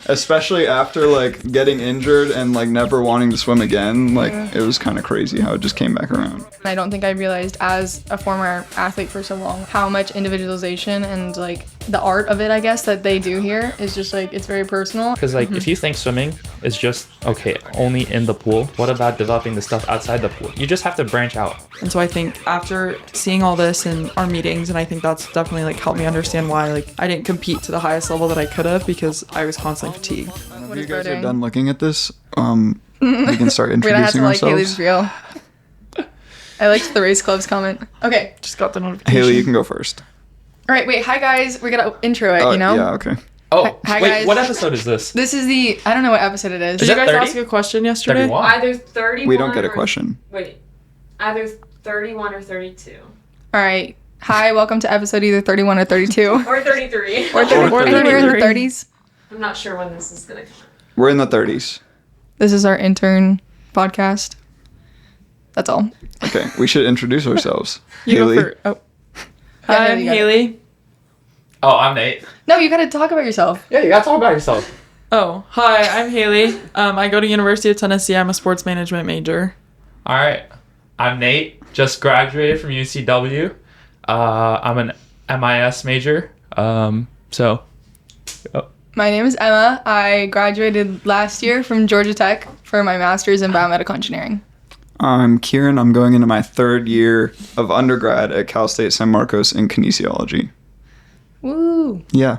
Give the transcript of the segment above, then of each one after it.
especially after like getting injured and like never wanting to swim again. Like it was kind of crazy how it just came back around. I don't think I realized as a former athlete for so long how much individualization and like the art of it, I guess, that they do here is just like, it's very personal. Because like if you think swimming is just okay only in the pool, what about developing the stuff outside the pool? You just have to branch out. And so I think after seeing all this in our meetings, and I think that's definitely like helped me understand why like I didn't compete to the highest level that I could have, because I was constantly fatigued. If you guys are done looking at this, we can start introducing We're gonna have to like ourselves. Hailey's reel. I liked the race club's comment. Okay. Just got the notification. Hailey, you can go first. All right, wait. Hi guys. We're gonna intro it. You know. Yeah. Okay. Oh, Hi, wait, guys. what episode is this? This is the. I don't know what episode it is. Did Is you that guys 30? ask a question yesterday? 31. Either 31 We don't get a or- question. Wait. Either 31 or 32. All right. Hi. Welcome to episode either 31 or 32. Or 33. Or 30, Or anywhere in the 33. 30s. I'm not sure when this is going to come out. We're in the 30s. This is our intern podcast. That's all. Okay, we should introduce ourselves. You Hailey. go for. Oh. Yeah, Hi, I'm you got it. Haley. Oh, I'm Nate. No, you gotta talk about yourself. Yeah, you gotta talk about yourself. Oh, hi, I'm Haley. I go to University of Tennessee. I'm a sports management major. All right, I'm Nate. Just graduated from UCW. I'm an MIS major. So. Oh. My name is Emma. I graduated last year from Georgia Tech for my master's in biomedical engineering. I'm Kieran. I'm going into my third year of undergrad at Cal State San Marcos in kinesiology. Woo! Yeah.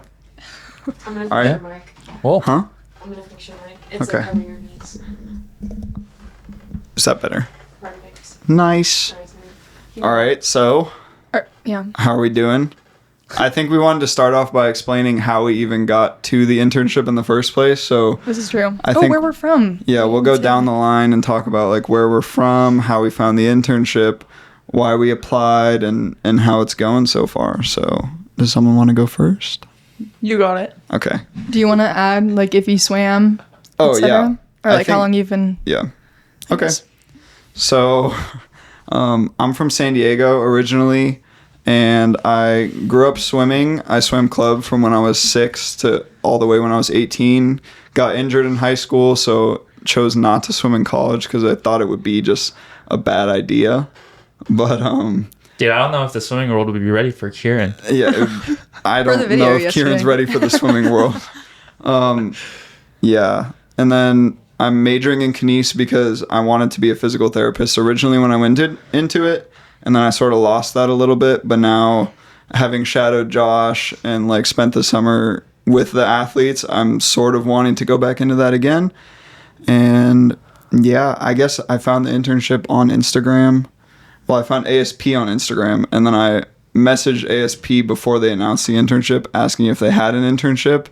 I'm going All to right. fix your mic. Well. Huh? I'm going to fix your mic. It's Okay. like covering your knees. Is that better? Perfect. Nice. Sorry, sorry. All right. So, Yeah. how are we doing? I think we wanted to start off by explaining how we even got to the internship in the first place. So, This is true. I think- where we're from. yeah, we'll go down the line and talk about like where we're from, how we found the internship, why we applied, and how it's going so far. So, does someone want to go first? You got it. Okay. Do you want to add like if you swam? Oh, et cetera? yeah. Or I like how think- long you've been? Yeah. Okay. So, I'm from San Diego originally, and I grew up swimming. I swam club from when I was 6 to all the way when I was 18. Got injured in high school, so chose not to swim in college because I thought it would be just a bad idea. But Dude, I don't know if the swimming world would be ready for Kieran. yeah, I For the don't video know if yesterday. Kieran's ready for the swimming world. Yeah, and then I'm majoring in kines because I wanted to be a physical therapist originally when I went into it, and then I sort of lost that a little bit. But now, having shadowed Josh and like spent the summer with the athletes, I'm sort of wanting to go back into that again. And yeah, I guess I found the internship on Instagram. Well, I found ASP on Instagram, and then I messaged ASP before they announced the internship, asking if they had an internship.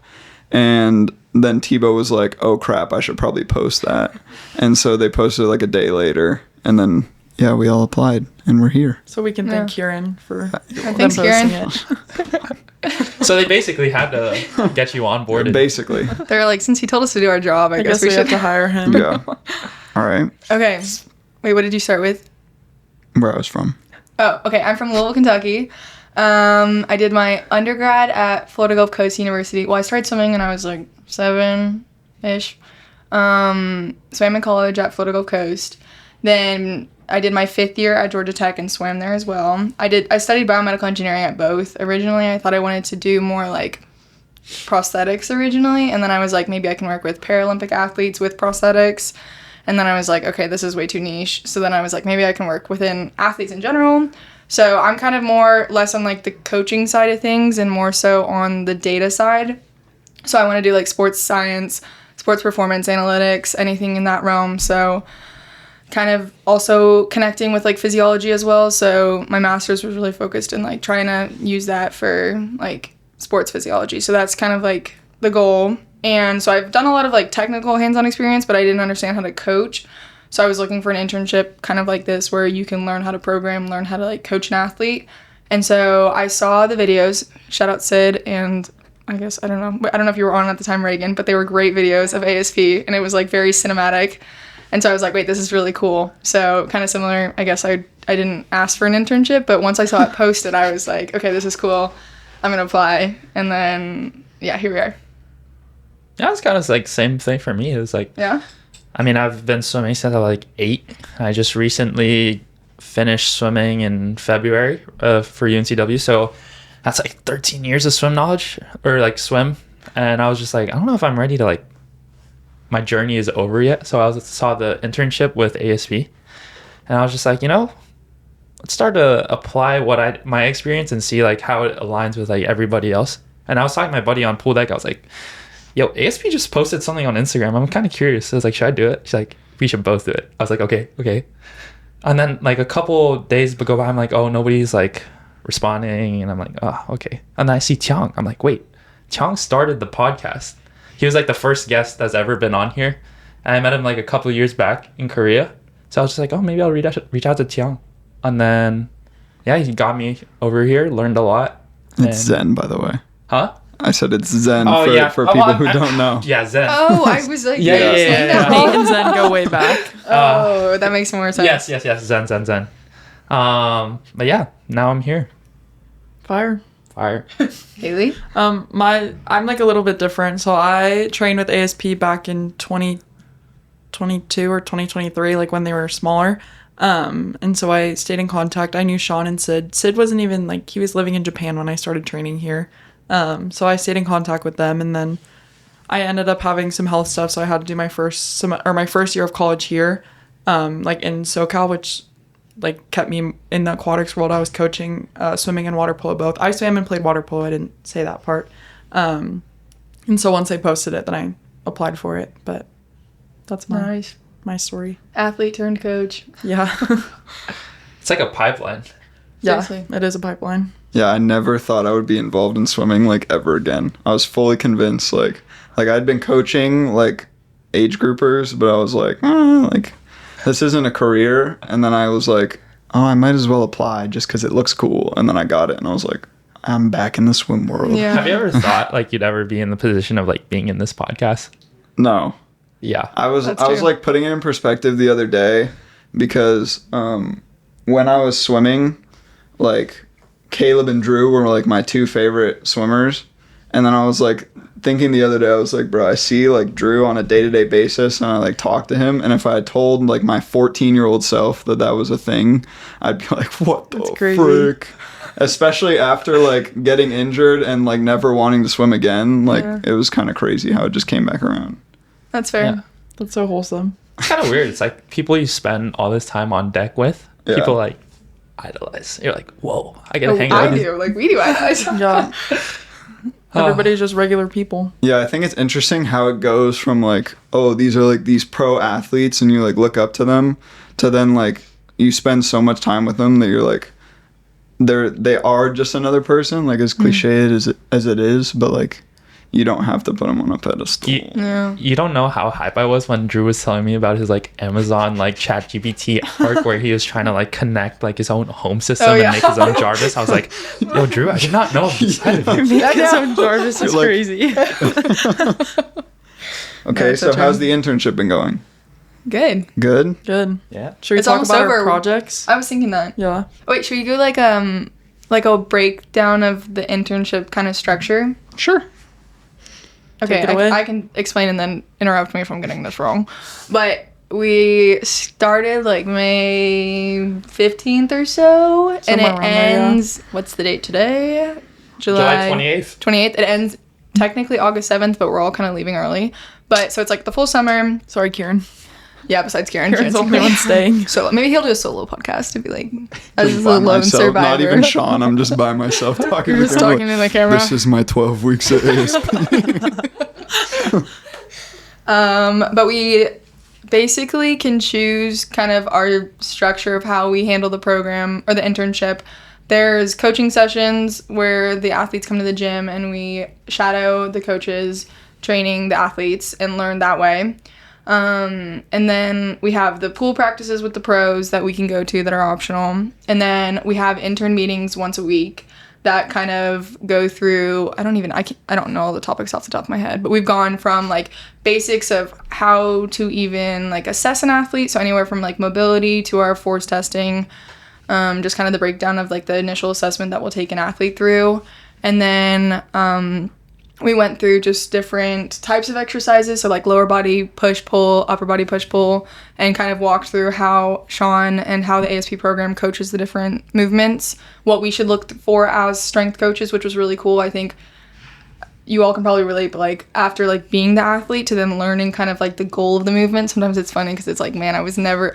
And then Tebow was like, oh crap, I should probably post that. And so they posted like a day later. And then, yeah, we all applied, and we're here. So we can thank Kieran for Thanks, posting Kieran. it. So they basically had to get you onboarded. Basically. They're like, since he told us to do our job, I, I guess guess we we have should. to hire him. Yeah. All right. Okay. Wait, what did you start with? Where I was from. Oh, okay. I'm from Louisville, Kentucky. I did my undergrad at Florida Gulf Coast University. Well, I started swimming when I was like 7-ish. Swam in college at Florida Gulf Coast. Then I did my 5th year at Georgia Tech and swam there as well. I studied biomedical engineering at both. Originally, I thought I wanted to do more like prosthetics originally, and then I was like, maybe I can work with Paralympic athletes with prosthetics. And then I was like, okay, this is way too niche. So then I was like, maybe I can work within athletes in general. So I'm kind of more less on like the coaching side of things and more so on the data side. So I want to do like sports science, sports performance analytics, anything in that realm. So kind of also connecting with like physiology as well. So my master's was really focused in like trying to use that for like sports physiology. So that's kind of like the goal. And so I've done a lot of like technical hands-on experience, but I didn't understand how to coach. So I was looking for an internship kind of like this where you can learn how to program, learn how to like coach an athlete. And so I saw the videos, shout out Sid, and I guess, I don't know if you were on at the time, Reagan, but they were great videos of ASP, and it was like very cinematic. And so I was like, wait, this is really cool. So kind of similar, I guess I didn't ask for an internship, but once I saw it posted, I was like, okay, this is cool. I'm going to apply. And then, yeah, here we are. Yeah, it's kind of like same thing for me. It was like, Yeah. I mean, I've been swimming since I was like 8. I just recently finished swimming in February for UNCW. So that's like 13 years of swim knowledge or like swim. And I was just like, I don't know if I'm ready to like, my journey is over yet. So saw the internship with ASP. And I was just like, let's start to apply my experience and see like how it aligns with like everybody else. And I was talking to my buddy on pool deck. I was like, yo, ASP just posted something on Instagram. I'm kind of curious. I was like, should I do it? She's like, we should both do it. I was like, okay. And then like a couple days go by, I'm like, oh, nobody's like responding. And I'm like, oh, okay. And then I see Tiang. I'm like, wait, Tiang started the podcast. He was like the first guest that's ever been on here. And I met him like a couple of years back in Korea. So I was just like, oh, maybe I'll reach out to Tiang. And then, yeah, he got me over here, learned a lot. It's Zen, by the way. Huh? I said it's Zen Oh, for people who don't know. Yeah, Zen. Oh, I was like, Yeah, you're saying that Nate wrong. and Zen go way back. Oh, that makes more sense. Yes, Zen. But yeah, now I'm here. Fire. Fire. Hailey? I'm like a little bit different. So I trained with ASP back in 2022 or 2023, like when they were smaller. And so I stayed in contact. I knew Sean and Sid. Sid wasn't even like, he was living in Japan when I started training here. So I stayed in contact with them, and then I ended up having some health stuff. So I had to do my first year of college here, like in SoCal, which like kept me in the aquatics world. I was coaching, swimming and water polo both. I swam and played water polo. I didn't say that part. And so once they posted it, then I applied for it, but that's Nice. my story. Athlete turned coach. Yeah. It's like a pipeline. Yeah, Seriously. it is a pipeline. Yeah, I never thought I would be involved in swimming like ever again. I was fully convinced like I'd been coaching like age groupers, but I was like, like this isn't a career. And then I was like, oh, I might as well apply just because it looks cool. And then I got it, and I was like, I'm back in the swim world. Yeah. Have you ever thought like you'd ever be in the position of like being in this podcast? No, Yeah. I was That's I was true. like putting it in perspective the other day because when I was swimming, like Caleb and Drew were like my 2 favorite swimmers, and then I was like thinking the other day, I was like, bro, I see like Drew on a day-to-day basis, and I like talk to him, and if I had told like my 14-year-old self that was a thing, I'd be like, what the That's crazy. frick? Especially after like getting injured and like never wanting to swim again, like Yeah. it was kind of crazy how it just came back around. That's fair. Yeah. That's so wholesome. It's kind of weird. It's like people you spend all this time on deck with, Yeah. people like idolize. You're like, whoa, I gotta hang out I with this. do. Like, we do. Yeah. Everybody's just regular people. Yeah, I think it's interesting how it goes from like, oh, these are like these pro athletes and you like look up to them, to then like you spend so much time with them that you're like, they are just another person, like as cliche as it is, but like you don't have to put them on a pedestal. Yeah. You don't know how hype I was when Drew was telling me about his like Amazon like ChatGPT arc where he was trying to like connect like his own home system Oh, yeah. and make his own Jarvis. I was like, yo, Drew, I did not know this side of you. Making his own Jarvis is Like- crazy. Okay, That's so so how's true. the internship been going? Good. Good? Good. Yeah. Should we It's talk almost about our over. projects? I was thinking that. Yeah. Wait, should we go like a breakdown of the internship kind of structure? Sure. Okay, Take it away. I can explain and then interrupt me if I'm getting this wrong. But we started like May 15th or so, and Somewhere it around there, yeah. ends. What's the date today? July 28th. 28th. It ends technically August 7th, but we're all kind of leaving early. But so it's like the full summer. Sorry, Kieran. Yeah, besides Kieran. Kieran's the only one staying. So maybe he'll do a solo podcast to be like, as Just a by lone myself, survivor. not even Sean. I'm just by myself talking. You're just to him, talking to the camera. This is my 12 weeks at ASP. But we basically can choose kind of our structure of how we handle the program or the internship. There's coaching sessions where the athletes come to the gym and we shadow the coaches training the athletes and learn that way. And then we have the pool practices with the pros that we can go to that are optional. And then we have intern meetings once a week that kind of go through, I don't know all the topics off the top of my head, but we've gone from like basics of how to even like assess an athlete. So anywhere from like mobility to our force testing, just kind of the breakdown of like the initial assessment that we'll take an athlete through. And then we went through just different types of exercises, so like lower body push pull, upper body push pull, and kind of walked through how Sean and how the ASP program coaches the different movements, what we should look for as strength coaches, which was really cool. I think you all can probably relate, but like after like being the athlete to then learning kind of like the goal of the movement, sometimes it's funny because it's like, man, I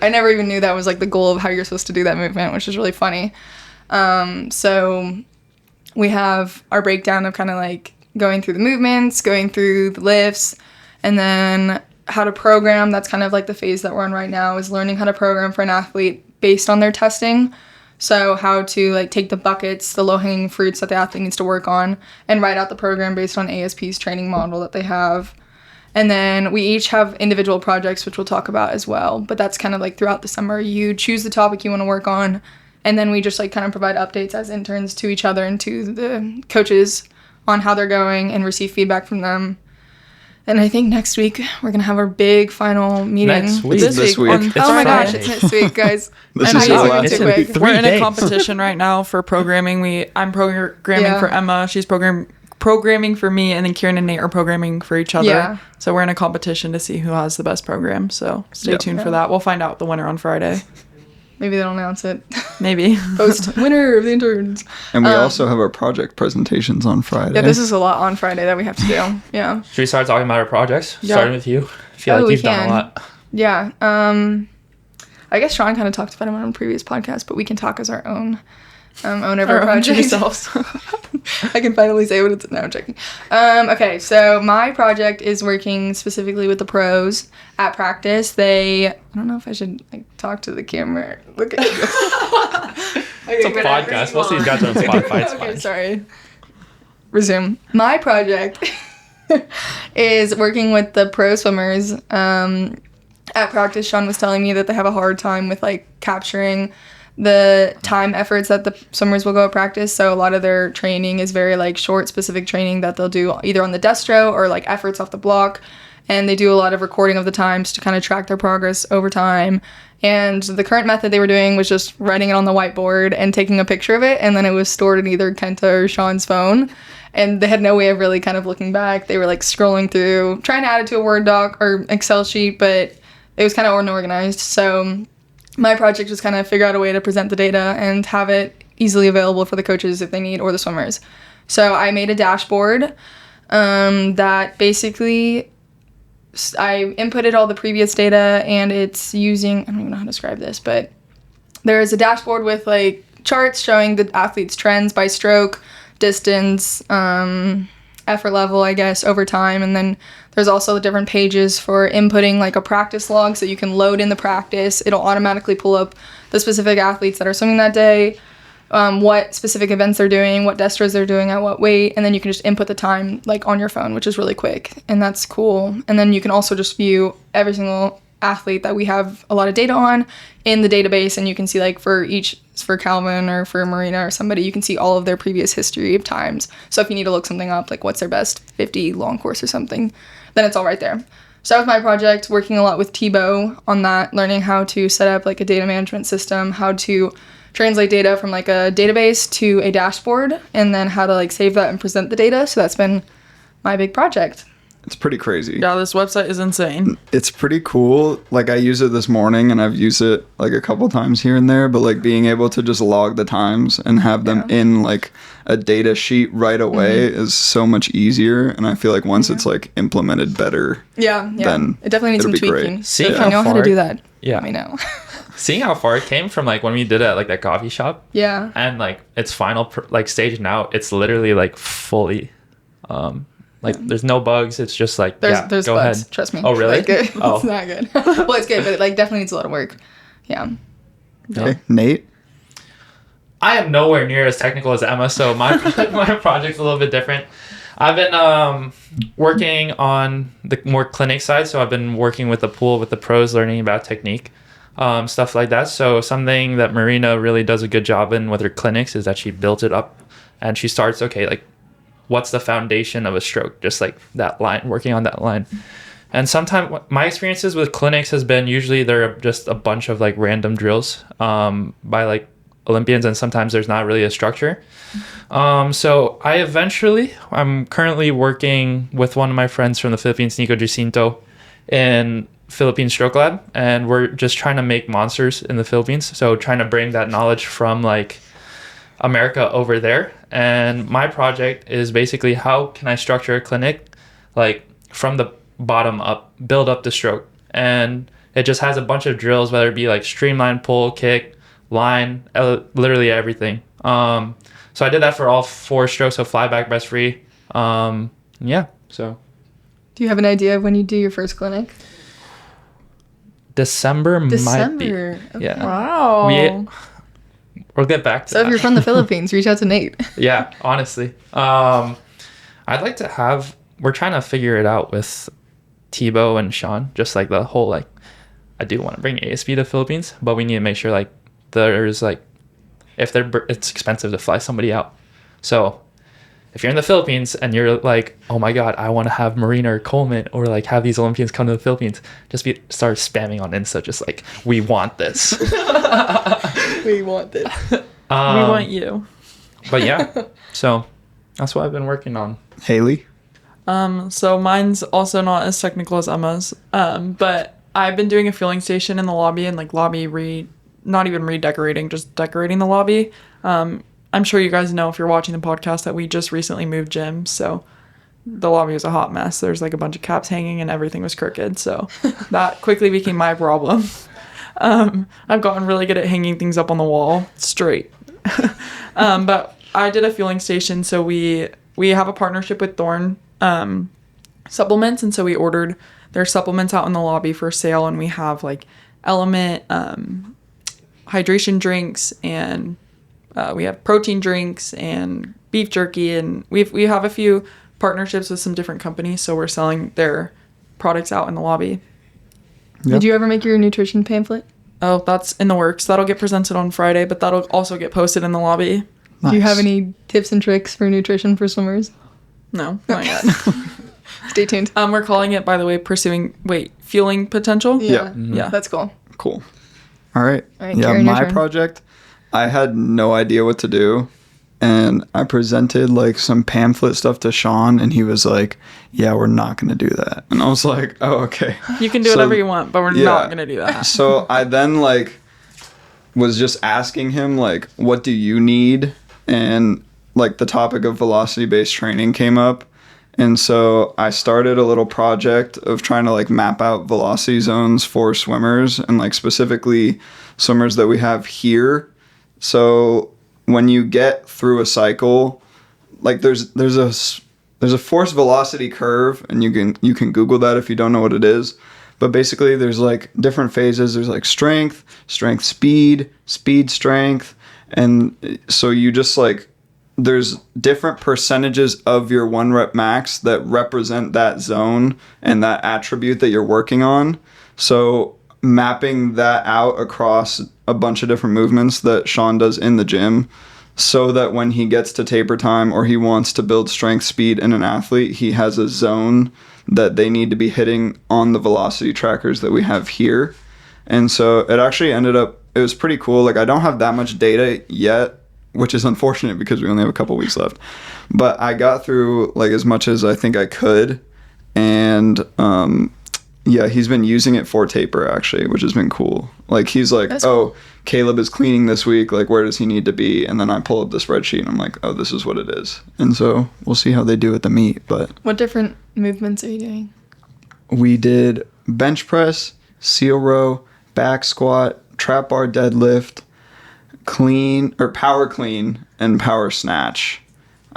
never even knew that was like the goal of how you're supposed to do that movement, which is really funny. So we have our breakdown of kind of like going through the movements, going through the lifts, and then how to program. That's kind of like the phase that we're on right now, is learning how to program for an athlete based on their testing. So how to like take the buckets, the low-hanging fruits that the athlete needs to work on, and write out the program based on ASP's training model that they have. And then we each have individual projects, which we'll talk about as well. But that's kind of like throughout the summer. You choose the topic you want to work on, and then we just like kind of provide updates as interns to each other and to the coaches on how they're going and receive feedback from them. And I think next week we're going to have our big final meeting. Next week. This week. It's Oh my gosh, Friday. it's next week, guys. This And is I your know last it's too week. quick. 3 We're in days. a competition right now for programming. I'm programming Yeah. for Emma. She's programming for me, and then Kieran and Nate are programming for each other. Yeah. So we're in a competition to see who has the best program. So stay Yep. tuned for that. We'll find out the winner on Friday. Maybe they'll announce it. Maybe. Post winner of the interns. And we also have our project presentations on Friday. Yeah, this is a lot on Friday that we have to do. Yeah. Should we start talking about our projects? Yeah. Starting with you. I feel Oh, like we you've done can. a lot. Yeah. I guess Sean kind of talked about him on a previous podcast, but we can talk as our own owner of our Our own project. true selves. I can finally say what it's. No, I'm checking. Okay, so my project is working specifically with the pros at practice. I don't know if I should like talk to the camera. Look at this. It's a podcast. Most of these guys are on Spotify. It's Okay, fine. sorry. Resume. My project is working with the pro swimmers. At practice, Sean was telling me that they have a hard time with like capturing the time efforts that the swimmers will go at practice. So a lot of their training is very like short, specific training that they'll do either on the destro or like efforts off the block. And they do a lot of recording of the times to kind of track their progress over time. And the current method they were doing was just writing it on the whiteboard and taking a picture of it, and then it was stored in either Kenta or Sean's phone. And they had no way of really kind of looking back. They were like scrolling through, trying to add it to a Word doc or Excel sheet, but it was kind of unorganized. So my project was kind of figure out a way to present the data and have it easily available for the coaches if they need, or the swimmers. So I made a dashboard that basically I inputted all the previous data, and it's using, I don't even know how to describe this, but there's a dashboard with like charts showing the athletes' trends by stroke, distance, effort level, I guess, over time. And then there's also the different pages for inputting like a practice log, so you can load in the practice. It'll automatically pull up the specific athletes that are swimming that day, what specific events they're doing, what destros they're doing at what weight, and then you can just input the time like on your phone, which is really quick, and that's cool. And then you can also just view every single athlete that we have a lot of data on in the database, and you can see like for Calvin or for Marina or somebody, you can see all of their previous history of times. So if you need to look something up, like what's their best 50 long course or something, then it's all right there. So that was my project, working a lot with Tebow on that, learning how to set up like a data management system, how to translate data from like a database to a dashboard, and then how to like save that and present the data. So that's been my big project. It's pretty crazy. Yeah, this website is insane. It's pretty cool. Like I use it this morning, and I've used it like a couple times here and there, but like being able to just log the times and have them in like a data sheet right away is so much easier. And I feel like once it's like implemented better, Yeah. then It definitely needs some it'll be great. tweaking. See So if how you know how to far- do that, Yeah. let me know. Seeing how far it came from like when we did it at like that coffee shop, Yeah. and like its final like stage now, it's literally like fully like there's no bugs. It's just like There's go bugs. ahead. Trust me. Oh, really? Like, it's Oh. not good. Well, it's good, but it like definitely needs a lot of work. Yeah. Okay, Nate. I am nowhere near as technical as Emma, so my my project's a little bit different. I've been working on the more clinic side, so I've been working with the pool with the pros, learning about technique, stuff like that. So something that Marina really does a good job in with her clinics is that she builds it up, and she starts like what's the foundation of a stroke, just like that line, working on that line. And sometimes my experiences with clinics has been usually they're just a bunch of like random drills by like Olympians, and sometimes there's not really a structure. So I'm currently working with one of my friends from the Philippines, Nico Jacinto, in Philippine Stroke Lab, and we're just trying to make monsters in the Philippines. So trying to bring that knowledge from like America over there. And my project is basically how can I structure a clinic like from the bottom up, build up the stroke. And it just has a bunch of drills, whether it be like streamline, pull, kick, line, literally everything. So I did that for all 4 strokes, so fly back, breast free. Yeah, so. Do you have an idea of when you do your first clinic? December might be. Okay. Yeah. Wow. We'll get back to So that. if you're from the Philippines, reach out to Nate. Yeah, honestly. I'd like to have, we're trying to figure it out with Tebow and Sean, just like the whole, like, I do want to bring ASP to the Philippines, but we need to make sure, like, there's, like, it's expensive to fly somebody out. So if you're in the Philippines and you're like, oh my God, I want to have Marina or Coleman or like have these Olympians come to the Philippines, start spamming on Insta, just like, we want this. We want this. We want you. But yeah, so that's what I've been working on. Hailey? So mine's also not as technical as Emma's. But I've been doing a fueling station in the lobby and like not even redecorating, just decorating the lobby. I'm sure you guys know if you're watching the podcast that we just recently moved gyms, so the lobby was a hot mess. There's like a bunch of caps hanging and everything was crooked, so that quickly became my problem. I've gotten really good at hanging things up on the wall straight. But I did a fueling station, so we have a partnership with Thorne supplements, and so we ordered their supplements out in the lobby for sale, and we have like Element hydration drinks, and we have protein drinks and beef jerky, and we have a few partnerships with some different companies, so we're selling their products out in the lobby. Yep. Did you ever make your nutrition pamphlet? Oh, that's in the works. That'll get presented on Friday, but that'll also get posted in the lobby. Do you have Nice. any tips and tricks for nutrition for swimmers? No, not yet. Stay tuned. We're calling it, by the way, fueling potential. Yeah. Yeah. That's cool. Cool. All right. All right, Yeah, Kieran, your my turn. project, I had no idea what to do. And I presented like some pamphlet stuff to Sean, and he was like, yeah, we're not going to do that. And I was like, oh, okay. You can do So- whatever you want, but we're yeah. not going to do that. So I then like was just asking him like, what do you need? And like the topic of velocity-based training came up. And so I started a little project of trying to like map out velocity zones for swimmers, and like specifically swimmers that we have here. So when you get through a cycle, like there's a force velocity curve, and you can Google that if you don't know what it is. But basically there's like different phases. There's like strength, speed, strength. And so you just like, there's different percentages of your 1 rep max that represent that zone and that attribute that you're working on. So mapping that out across a bunch of different movements that Sean does in the gym, so that when he gets to taper time or he wants to build strength, speed in an athlete, he has a zone that they need to be hitting on the velocity trackers that we have here. And so it actually it was pretty cool. Like I don't have that much data yet, which is unfortunate because we only have a couple weeks left. But I got through like as much as I think I could. And yeah, he's been using it for taper actually, which has been cool. Like he's like, That's oh, Caleb is cleaning this week. Like where does he need to be? And then I pull up the spreadsheet and I'm like, oh, this is what it is. And so we'll see how they do at the meet. But What different movements are you doing? we did bench press, seal row, back squat, trap bar deadlift, clean or power clean, and power snatch.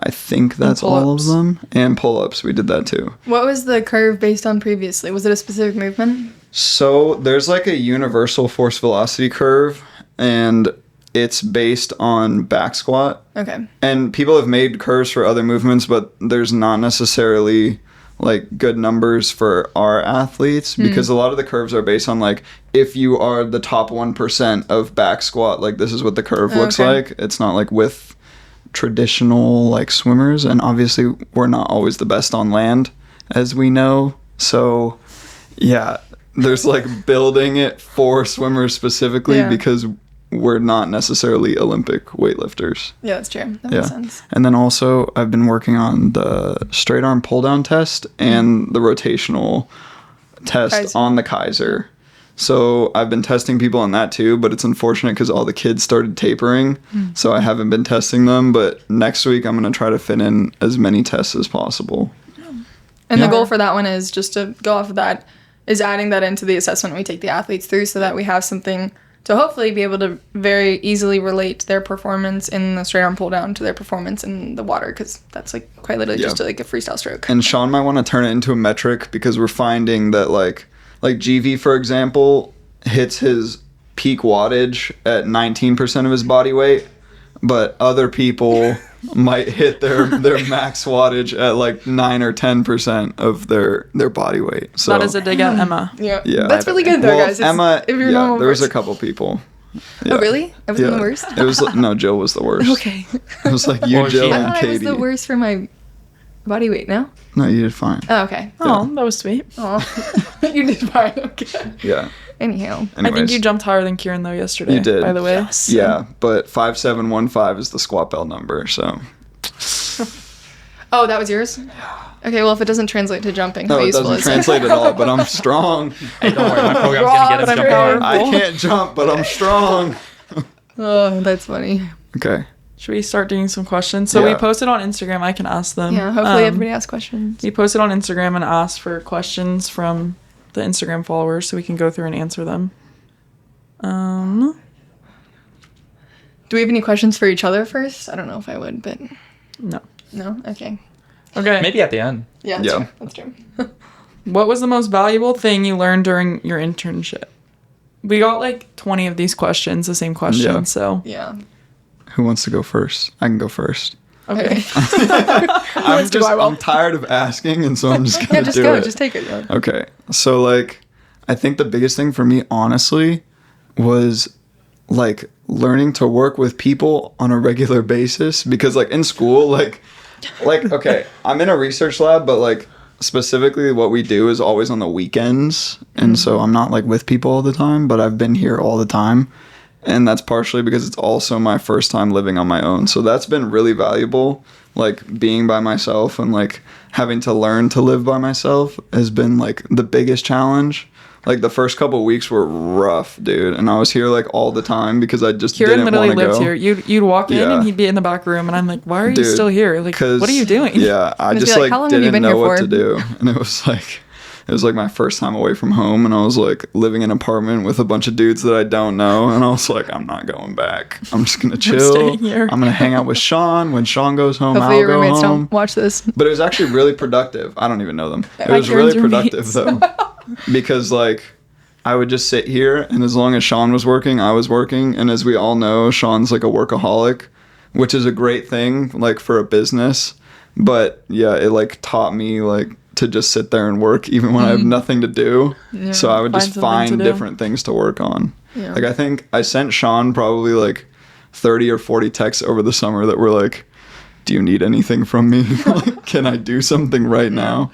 I think that's all of pull-ups. them. And pull-ups, we did that too. What was the curve based on previously? Was it a specific movement? So there's like a universal force velocity curve, and it's based on back squat. Okay. And people have made curves for other movements, but there's not necessarily like good numbers for our athletes, because a lot of the curves are based on like, if you are the top 1% of back squat, like this is what the curve looks Okay. like. It's not like with traditional like swimmers, and obviously we're not always the best on land, as we know. So yeah, there's like building it for swimmers specifically, Yeah. because we're not necessarily Olympic weightlifters. Yeah, that's true. That Yeah. makes sense. And then also I've been working on the straight arm pull down test and the rotational test Kaiser. on the Kaiser. So I've been testing people on that too, but it's unfortunate because all the kids started tapering. So I haven't been testing them, but next week I'm going to try to fit in as many tests as possible. And Yeah. the goal for that one is, just to go off of that, is adding that into the assessment we take the athletes through so that we have something to hopefully be able to very easily relate their performance in the straight arm pull down to their performance in the water, because that's like quite literally Yeah. just like a freestyle stroke. And Sean might want to turn it into a metric because we're finding that like GV, for example, hits his peak wattage at 19% of his body weight, but other people might hit their max wattage at like 9 or 10% of their body weight. So That is a dig at Emma. Yeah, yeah, that's really good though, well, guys. It's- Emma, if you're yeah, normal there was a person- couple people. Oh really? I wasn't Yeah. the worst. It was no, Jill was the worst. Okay. It was like you, Well, she- Jill, I and thought I was Katie. the worst for my body weight. No. No, you did fine. Oh, okay. Oh, that was sweet. Oh, you did fine. Okay. Yeah. Anyhow. I think you jumped higher than Kieran though yesterday. You did. By the way. Yeah, but 5715 is the squat bell number, so Oh, that was yours? Okay, well, if it doesn't translate to jumping, how no, it useful doesn't is translate at all. But I'm strong. Hey, don't worry, my program's gonna get us But I'm jumping powerful. high. I can't jump, but I'm strong. Oh, that's funny. Okay. Should we start doing some questions? So we Yeah. posted on Instagram. I can ask them. Yeah, hopefully everybody asks questions. We posted on Instagram and asked for questions from the Instagram followers so we can go through and answer them. Do we have any questions for each other first? I don't know if I would, but No. no? Okay. Okay. Maybe at the end. Yeah, that's Yeah. true. That's true. What was the most valuable thing you learned during your internship? We got like 20 of these questions, the same question. Yeah. So Yeah. Who wants to go first? I can go first. Okay. I'm tired of asking, and so I'm just Yeah, gonna just do go. it. Just take it. Yeah. Okay. So like I think the biggest thing for me honestly was like learning to work with people on a regular basis, because like in school like okay, I'm in a research lab, but like specifically what we do is always on the weekends, and so I'm not like with people all the time, but I've been here all the time. And that's partially because it's also my first time living on my own. So that's been really valuable. Like being by myself and like having to learn to live by myself has been like the biggest challenge. Like the first couple of weeks were rough, dude. And I was here like all the time because I just Kieran didn't literally want to lived go. here. You'd walk in Yeah. and he'd be in the back room, and I'm like, why are you Dude, still here? Like, what are you doing? Yeah, I Just be just like, "How long have you didn't been here know what for?" to do. And it was like my first time away from home, and I was like living in an apartment with a bunch of dudes that I don't know, and I was like, I'm not going back. I'm just gonna chill. staying here. I'm gonna hang out with Sean. When Sean goes home, Hopefully I'll your go roommates home. don't watch this. But it was actually really productive. I don't even know them. It My was really Kieran's productive roommates. though, because like I would just sit here, and as long as Sean was working, I was working. And as we all know, Sean's like a workaholic, which is a great thing like for a business. But yeah, it like taught me like to just sit there and work even when I have nothing to do. So I would Find just something to find do. different things to work on. Yeah. Like I think I sent Sean probably like 30 or 40 texts over the summer that were like, do you need anything from me? Like, can I do something right now?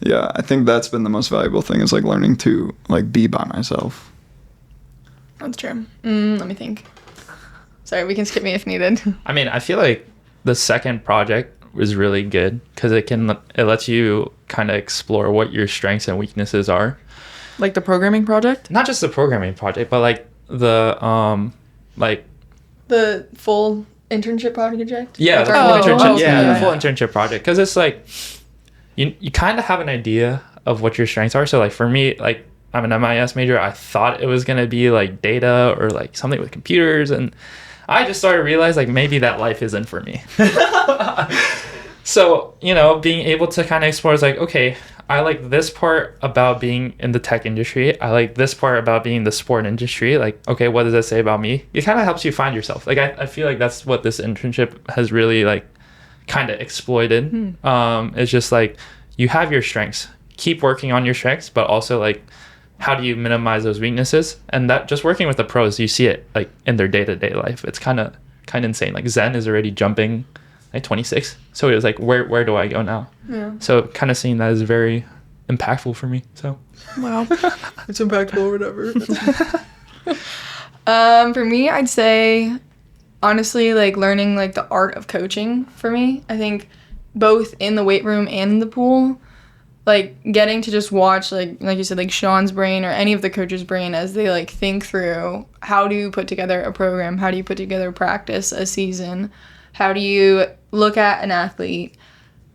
Yeah, I think that's been the most valuable thing, is like learning to like be by myself. That's true. Let me think. Sorry, we can skip me if needed. I mean, I feel like the second project was really good because it lets you kind of explore what your strengths and weaknesses are. Like the programming project? Not just the programming project, but like the The full internship project? yeah, Like the our- full oh, internship. okay, Yeah, the full internship project, because it's like you kind of have an idea of what your strengths are. So like for me, like I'm an MIS major, I thought it was gonna be like data or like something with computers, and I just started to realize like maybe that life isn't for me. So, being able to kind of explore is like, okay, I like this part about being in the tech industry. I like this part about being in the sport industry. Like, okay, what does that say about me? It kind of helps you find yourself. Like, I feel like that's what this internship has really like kind of exploited. It's just like you have your strengths, keep working on your strengths, but also like, how do you minimize those weaknesses? And that just working with the pros, you see it like in their day-to-day life. It's kind of insane. Like Zen is already jumping like 26. So it was like, where do I go now? Yeah. So kind of seeing that is very impactful for me. So Wow. It's impactful or whatever. For me, I'd say, honestly, like learning like the art of coaching for me. I think both in the weight room and in the pool, like getting to just watch like you said, like Sean's brain or any of the coaches' brain as they like think through how do you put together a program, how do you put together practice, a season, how do you look at an athlete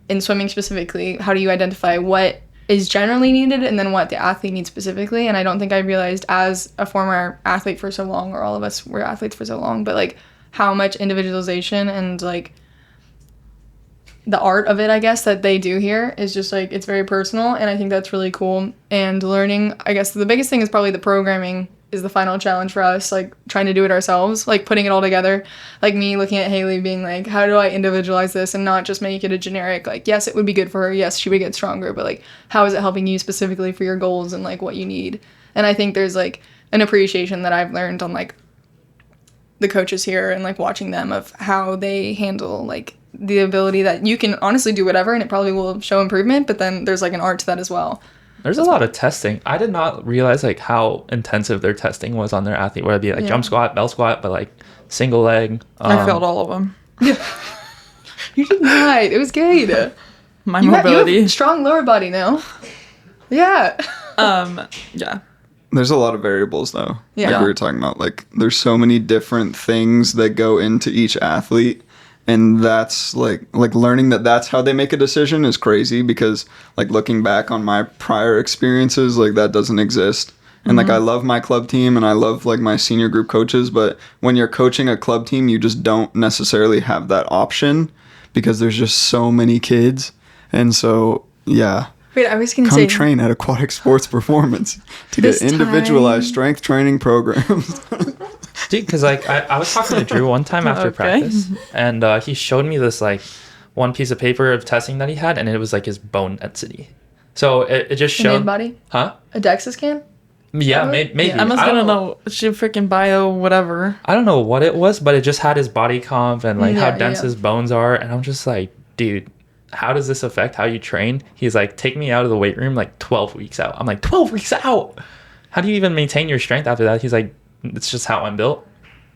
in swimming specifically, how do you identify what is generally needed and then what the athlete needs specifically. And I don't think I realized as a former athlete for so long, or all of us were athletes for so long, but like how much individualization and like the art of it, I guess, that they do here is just like, it's very personal, and I think that's really cool. And learning, I guess the biggest thing is probably the programming is the final challenge for us, like trying to do it ourselves, like putting it all together, like me looking at Hailey being like, how do I individualize this and not just make it a generic, like, yes, it would be good for her, yes, she would get stronger, but like, how is it helping you specifically for your goals and like what you need? And I think there's like an appreciation that I've learned on like the coaches here and like watching them of how they handle like the ability that you can honestly do whatever and it probably will show improvement, but then there's like an art to that as well. There's a lot of testing. I did not realize like how intensive their testing was on their athlete, whether it be like jump squat, bell squat, but like single leg. I failed all of them. You did not. It was good. My You mobility. have strong lower body now. Yeah. Yeah. There's a lot of variables though. Yeah. Like we were talking about, like there's so many different things that go into each athlete, and that's like learning that that's how they make a decision is crazy, because like looking back on my prior experiences, like that doesn't exist. And like I love my club team and I love like my senior group coaches, but when you're coaching a club team, you just don't necessarily have that option because there's just so many kids. And so, yeah. Wait, I was going to Come say. train at Aquatic Sports Performance to This get individualized time- strength training programs. Dude, because like I was talking to Drew one time after Okay. practice, and he showed me this like one piece of paper of testing that he had, and it was like his bone density. So it just A showed, mid body? huh? A DEXA scan? Yeah, Really? maybe. Emma's I gonna don't know. She freaking bio whatever. I don't know what it was, but it just had his body comp and like how Yeah, dense yeah. his bones are, and I'm just like, dude, how does this affect how you train? He's like, take me out of the weight room like 12 weeks out. I'm like, 12 weeks out? How do you even maintain your strength after that? He's like, it's just how I'm built.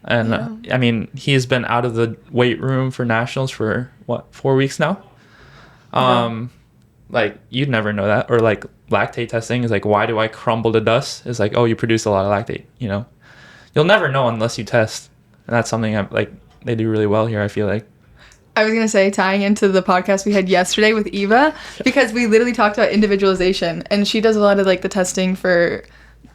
And I mean, he's been out of the weight room for nationals for what, 4 weeks now? Like you'd never know that. Or like lactate testing is like, why do I crumble to dust? It's like, oh, you produce a lot of lactate, you know? You'll never know unless you test. And that's something I'm like, they do really well here, I feel like. I was going to say, tying into the podcast we had yesterday with Eva, because we literally talked about individualization, and she does a lot of like the testing for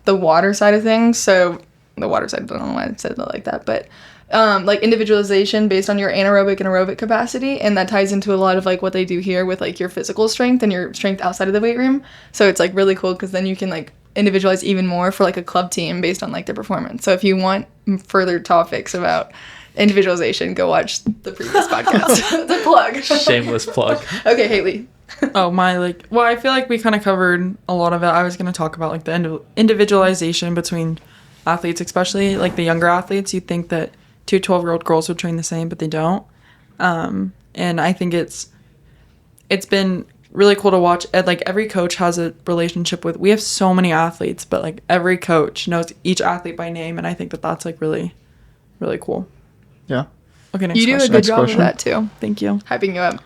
the water side of things. So the water side, I don't know why I said it like that, but like individualization based on your anaerobic and aerobic capacity, and that ties into a lot of like what they do here with like your physical strength and your strength outside of the weight room. So it's like really cool because then you can like individualize even more for like a club team based on like their performance. So if you want further topics about individualization, go watch the previous podcast. The plug. Shameless plug. Okay, Hailey. Oh, I feel like we kind of covered a lot of it. I was going to talk about like the individualization between athletes, especially like the younger athletes. You'd think that two 12-year-old girls would train the same, but they don't. And I think it's been really cool to watch. Like every coach has a relationship with, we have so many athletes, but like every coach knows each athlete by name. And I think that that's like really, really cool. Yeah. Okay, next You do a question. good Next job question. of that too. Thank you. Hyping you up.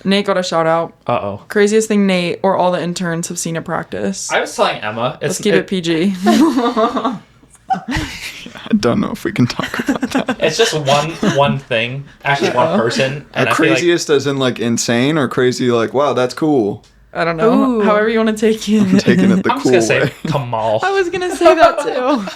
Nate got a shout out. Uh-oh. Craziest thing Nate or all the interns have seen at practice. I was telling Emma, Let's keep it PG. I don't know if we can talk about that. it's just one thing, actually one person. And I feel like Craziest as in like insane, or crazy like, wow, that's cool? I don't know. Ooh. However you want to take it. I'm taking it the I'm just cool gonna say way. Kamal. I was gonna say that too.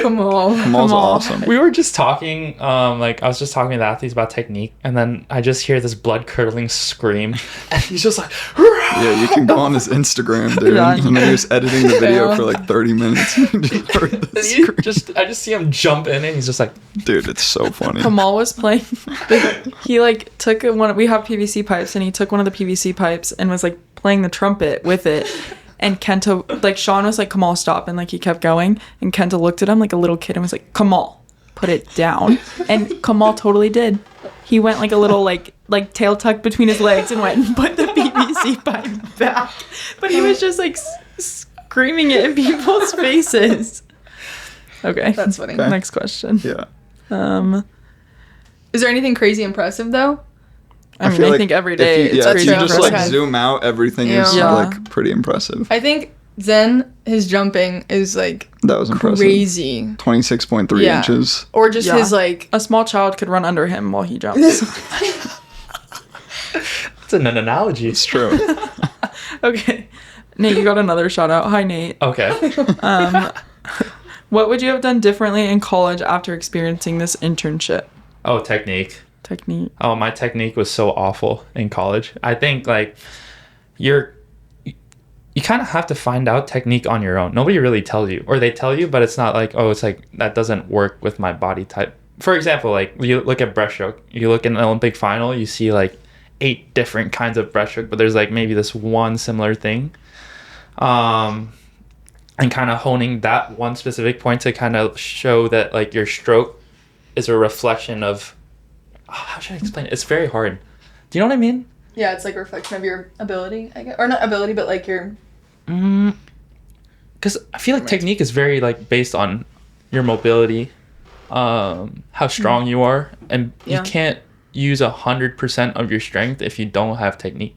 Come on. Kamal's Kamal. awesome. We were just talking, like I was just talking to the athletes about technique, and then I just hear this blood curdling scream, and he's just like, Yeah, you can go on his Instagram, dude. Yeah. And then he was editing the video Yeah. for like 30 minutes. You just heard the and you scream. I just see him jump in, and he's just like, Dude, it's so funny. Kamal was playing. He like took one. We have PVC pipes, and he took one of the PVC pipes and was like playing the trumpet with it. And Kenta, like Sean was like, Kamal, stop. And like he kept going. And Kenta looked at him like a little kid and was like, Kamal, put it down. And Kamal totally did. He went like a little like tail tucked between his legs and went and put the PVC pipe back. But he was just like screaming it in people's faces. Okay. That's funny. Okay. Next question. Yeah. Is there anything crazy impressive though? I mean, feel I like think every if day you, it's if crazy you just like impressive. zoom out, everything is Yeah. like pretty impressive. I think Zen, his jumping is like That was impressive. crazy. 26.3 Yeah. inches. Or just Yeah. his like. A small child could run under him while he jumps. It's an analogy. It's true. Okay. Nate, you got another shout out. Hi, Nate. Okay. What would you have done differently in college after experiencing this internship? Oh, technique. Technique. Oh, my technique was so awful in college. I think like you kind of have to find out technique on your own. Nobody really tells you, or they tell you, but it's not like, oh, it's like that doesn't work with my body type. For example, like you look at breaststroke, you look in the Olympic final, you see like 8 different kinds of breaststroke, but there's like maybe this one similar thing. And kind of honing that one specific point to kind of show that like your stroke is a reflection of, how should I explain it? It's very hard. Do you know what I mean? Yeah, it's like a reflection of your ability, I guess. Or not ability, but like your. Because I feel like technique is very like based on your mobility, how strong you are, and Yeah. you can't use 100% of your strength if you don't have technique.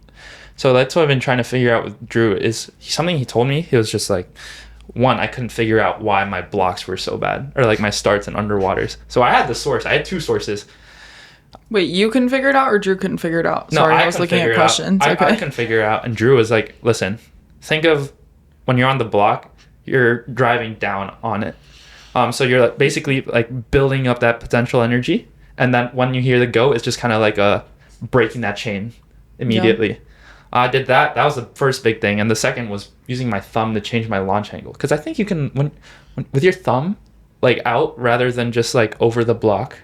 So that's what I've been trying to figure out with Drew. Is something he told me. He was just like, one, I couldn't figure out why my blocks were so bad, or like my starts and underwaters. So I had the source. I had 2 sources. Wait, you couldn't figure it out or Drew couldn't figure it out? No, Sorry, I was couldn't looking figure at it out. questions. I Okay. couldn't figure it out. And Drew was like, listen, think of when you're on the block, you're driving down on it. So you're like basically like building up that potential energy. And then when you hear the go, it's just kind of like breaking that chain immediately. I did that. That was the first big thing. And the second was using my thumb to change my launch angle. Because I think you can, when with your thumb, like out rather than just like over the block,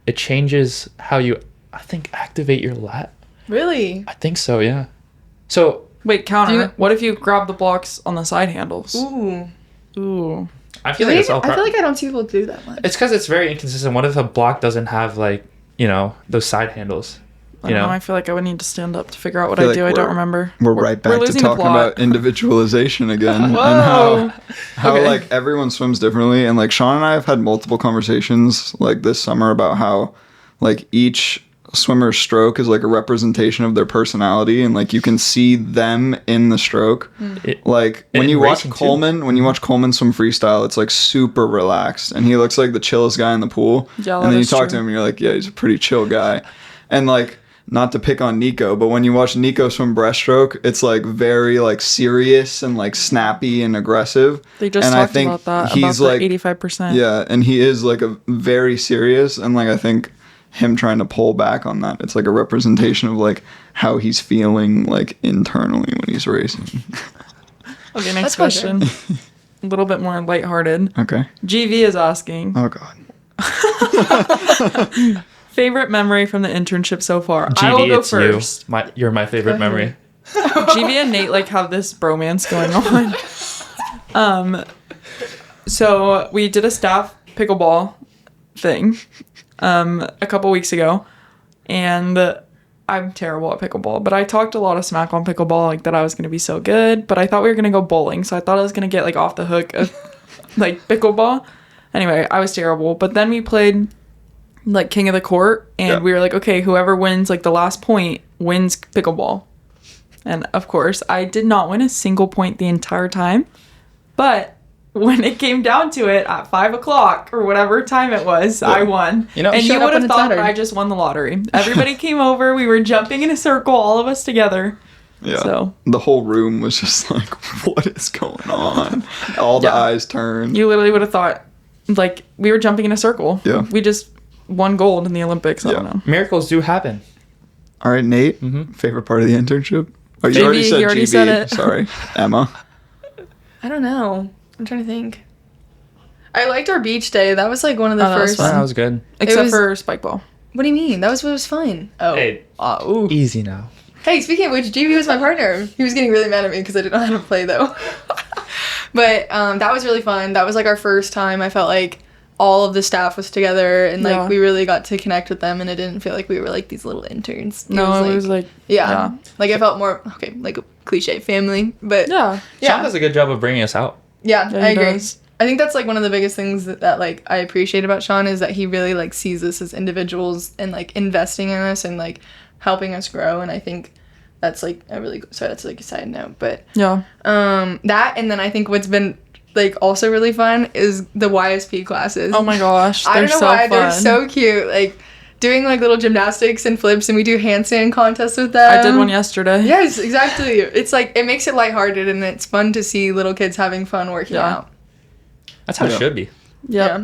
it changes how you, I think, activate your lat. Really? I think so, yeah. So Wait, counter. Do you- What if you grab the blocks on the side handles? Ooh. Ooh. I feel like it's all I feel like I don't see people do that much. it's because it's very inconsistent. What if a block doesn't have like, those side handles? I don't know. I feel like I would need to stand up to figure out what feel I like do. I don't we're- remember. We're right back to losing the talking plot. about individualization again and Whoa. how Okay. like everyone swims differently. And like Sean and I have had multiple conversations like this summer about how like each swimmer's stroke is like a representation of their personality, and like you can see them in the stroke. Like when in you watch racing, too. Coleman swim freestyle, it's like super relaxed and he looks like the chillest guy in the pool. Yeah, and that then you is talk true. to him and you're like, yeah, he's a pretty chill guy. And like, not to pick on Nico, but when you watch Nico swim breaststroke, it's like very like serious and like snappy and aggressive. They just and talked about that. he's About like the 85%. yeah, and he is like a very serious, and like I think him trying to pull back on that, it's like a representation of like how he's feeling like internally when he's racing. Okay, next That's pleasure. question. A little bit more lighthearted. Okay. GV is asking, Oh god. favorite memory from the internship so far? I will GD, go it's first. you. You're my favorite Go ahead. memory. GV and Nate like have this bromance going on. So we did a staff pickleball thing a couple weeks ago, and I'm terrible at pickleball, but I talked a lot of smack on pickleball, like that I was gonna be so good, but I thought we were gonna go bowling, so I thought I was gonna get like off the hook of like pickleball. Anyway, I was terrible, but then we played like King of the Court, and Yeah. we were like, okay, whoever wins like the last point wins pickleball. And of course, I did not win a single point the entire time. But when it came down to it at 5:00 or whatever time it was, I won. You know, and shut you up would when have it's thought Saturday. I just won the lottery. Everybody came over. We were jumping in a circle, all of us together. Yeah. So- the whole room was just like, what is going on? All the Yeah. eyes turned. You literally would have thought, like, we were jumping in a circle. Yeah. We just won gold in the Olympics. I don't Yeah. know. Miracles do happen. All right, Nate. Favorite part of the internship? Oh, you GV, already said you already GV. said it. Sorry, Emma. I don't know. I'm trying to think. I liked our beach day. That was like one of the Oh, that was first. fun. That was good. Except was- for spike ball. What do you mean? That was fun. Oh. Hey, Ooh. easy now. Hey, speaking of which, GV was my partner. He was getting really mad at me because I didn't know how to play though. But that was really fun. That was like our first time. I felt like all of the staff was together and like Yeah. we really got to connect with them, and it didn't feel like we were like these little interns. No, it was like, yeah. Like I felt more like a cliche family, but yeah. yeah, Sean does a good job of bringing us out. yeah, Yeah, I he agree. does. I think that's like one of the biggest things that like I appreciate about Sean is that he really like sees us as individuals and like investing in us and like helping us grow. And I think that's like that's like a side note, but Yeah. that, and then I think what's been like also really fun is the YSP classes. Oh my gosh, I they're don't know so why fun. they're so cute. Like doing like little gymnastics and flips, and we do handstand contests with them. I did one yesterday. Yes, exactly. It's like it makes it lighthearted and it's fun to see little kids having fun working Yeah. out. That's how it Yeah. should be. Yep. Yeah.